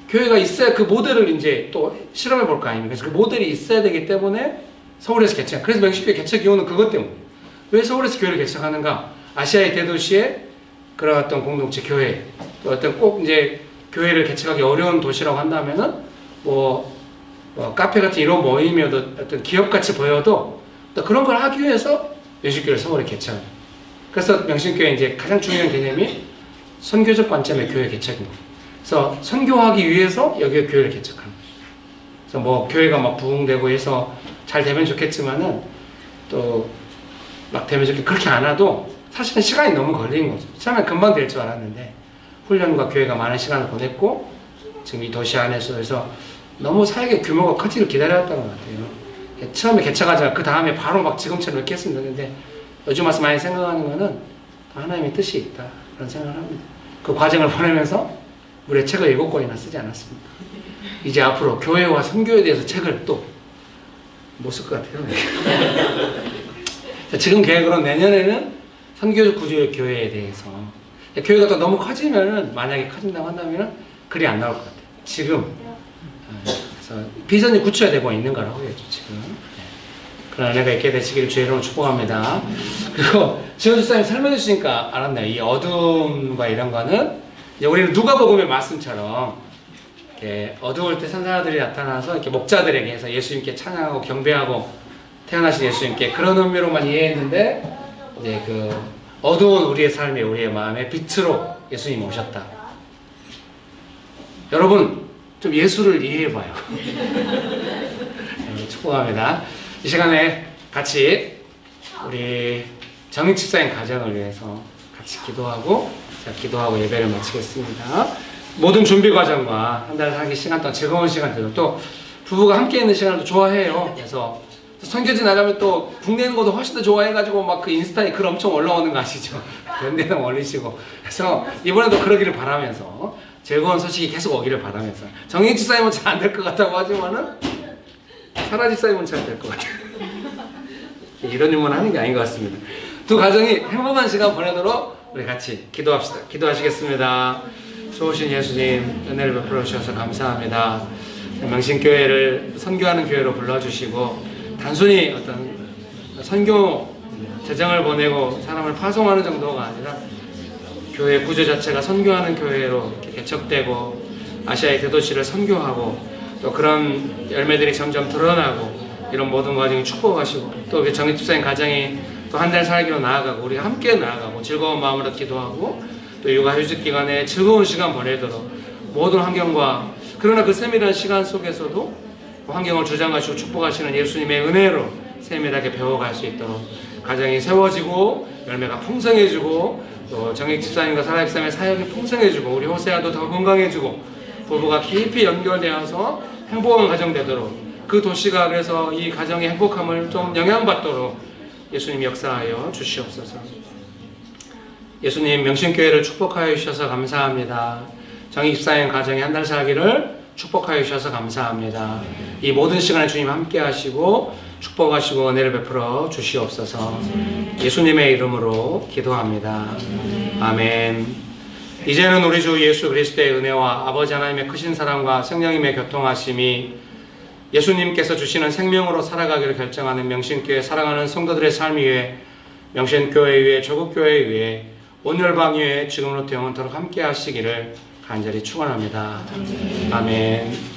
교회가 있어야 그 모델을 이제 또 실험해 볼 거 아닙니까? 그래서 그 모델이 있어야 되기 때문에 서울에서 개척. 그래서 명신교회 개척 이유는 그것 때문이에요. 왜 서울에서 교회를 개척하는가? 아시아의 대도시에 그런 어떤 공동체 교회, 또 어떤 꼭 이제 교회를 개척하기 어려운 도시라고 한다면은 뭐 카페 같은 이런 모임이어도 어떤 기업같이 보여도 또 그런 걸 하기 위해서 명신교회를 서울에 개척. 그래서 명신교회 이제 가장 중요한 개념이 선교적 관점의 교회 개척입니다. 그래서 선교하기 위해서 여기에 교회를 개척합니다. 그래서 뭐 교회가 막 부흥되고 해서 잘 되면 좋겠지만은 또 막 되면 좋게 그렇게 안 와도 사실은 시간이 너무 걸리는 거죠. 처음에 금방 될 줄 알았는데 훈련과 교회가 많은 시간을 보냈고 지금 이 도시 안에서 그래서 너무 사역의 규모가 커지길 기다려왔던 것 같아요. 처음에 개척하자 그 다음에 바로 막 지금처럼 이렇게 했으면 되는데 요즘 와서 많이 생각하는 거는 하나님의 뜻이 있다 그런 생각을 합니다. 그 과정을 보내면서 무려 책을 7권이나 쓰지 않았습니다. 이제 앞으로 교회와 선교에 대해서 책을 또 못 쓸 것 같아요. 지금 계획으로 내년에는 선교적 구조의 교회에 대해서 교회가 또 너무 커지면은 만약에 커진다고 한다면은 글이 안 나올 것 같아요. 지금 그래서 비전이 구체화되고 있는 거라고요 지금. 그런 은혜가 있게 되시기를 주의 이름으로 축복합니다. 그리고 지원 집사님 설명해 주시니까 알았네요. 이 어둠과 이런 거는 이제 우리는 누가복음의 말씀처럼 이렇게 어두울 때 선사들이 나타나서 이렇게 목자들에게 해서 예수님께 찬양하고 경배하고 태어나신 예수님께 그런 의미로만 이해했는데 이제 그 어두운 우리의 삶에 우리의 마음에 빛으로 예수님 오셨다. 여러분 좀 예수를 이해해봐요. 축복합니다. 이 시간에 같이 우리 정익 집사님 가정을 위해서 같이 기도하고 제가 기도하고 예배를 마치겠습니다. 모든 준비 과정과 한 달 살기 시간 동안 즐거운 시간들 또 부부가 함께 있는 시간을 좋아해요. 그래서 선교지 나가면 또 국내는 것도 훨씬 더 좋아해가지고 막 그 인스타에 글 엄청 올라오는 거 아시죠? 그런 데는 올리시고 그래서 이번에도 그러기를 바라면서 즐거운 소식이 계속 오기를 바라면서 정익 집사님은 잘 안 될 것 같다고 하지만은 사라 집사님은 잘 될 것 같아요. 이런 유머는 하는 게 아닌 것 같습니다. 두 가정이 행복한 시간 보내도록 우리 같이 기도합시다. 기도하시겠습니다. 좋으신 예수님 은혜를 베풀어 주셔서 감사합니다. 명신교회를 선교하는 교회로 불러주시고 단순히 어떤 선교 재정을 보내고 사람을 파송하는 정도가 아니라 교회 구조 자체가 선교하는 교회로 이렇게 개척되고 아시아의 대도시를 선교하고 또 그런 열매들이 점점 드러나고 이런 모든 과정이 축복하시고 또 정익 집사님 가정이 또 한 달 살기로 나아가고 우리가 함께 나아가고 즐거운 마음으로 기도하고 또 육아휴직 기간에 즐거운 시간 보내도록 모든 환경과 그러나 그 세밀한 시간 속에서도 환경을 주장하시고 축복하시는 예수님의 은혜로 세밀하게 배워갈 수 있도록 가정이 세워지고 열매가 풍성해지고 또 정익 집사님과 사라 집사님의 사역이 풍성해지고 우리 호세아도 더 건강해지고 부부가 깊이 연결되어서 행복한 가정 되도록 그 도시가 그래서 이 가정의 행복함을 좀 영향받도록 예수님 역사하여 주시옵소서. 예수님 명신교회를 축복하여 주셔서 감사합니다. 정익 집사님 가정의 한 달 살기를 축복하여 주셔서 감사합니다. 이 모든 시간에 주님 함께 하시고 축복하시고 은혜를 베풀어 주시옵소서. 예수님의 이름으로 기도합니다. 아멘. 이제는 우리 주 예수 그리스도의 은혜와 아버지 하나님의 크신 사랑과 성령님의 교통하심이 예수님께서 주시는 생명으로 살아가기를 결정하는 명신교회 사랑하는 성도들의 삶 위에 명신교회 위에 조국교회 위에 온열방 위에 지금으로부터 영원토록 함께 하시기를 간절히 축원합니다. 아멘.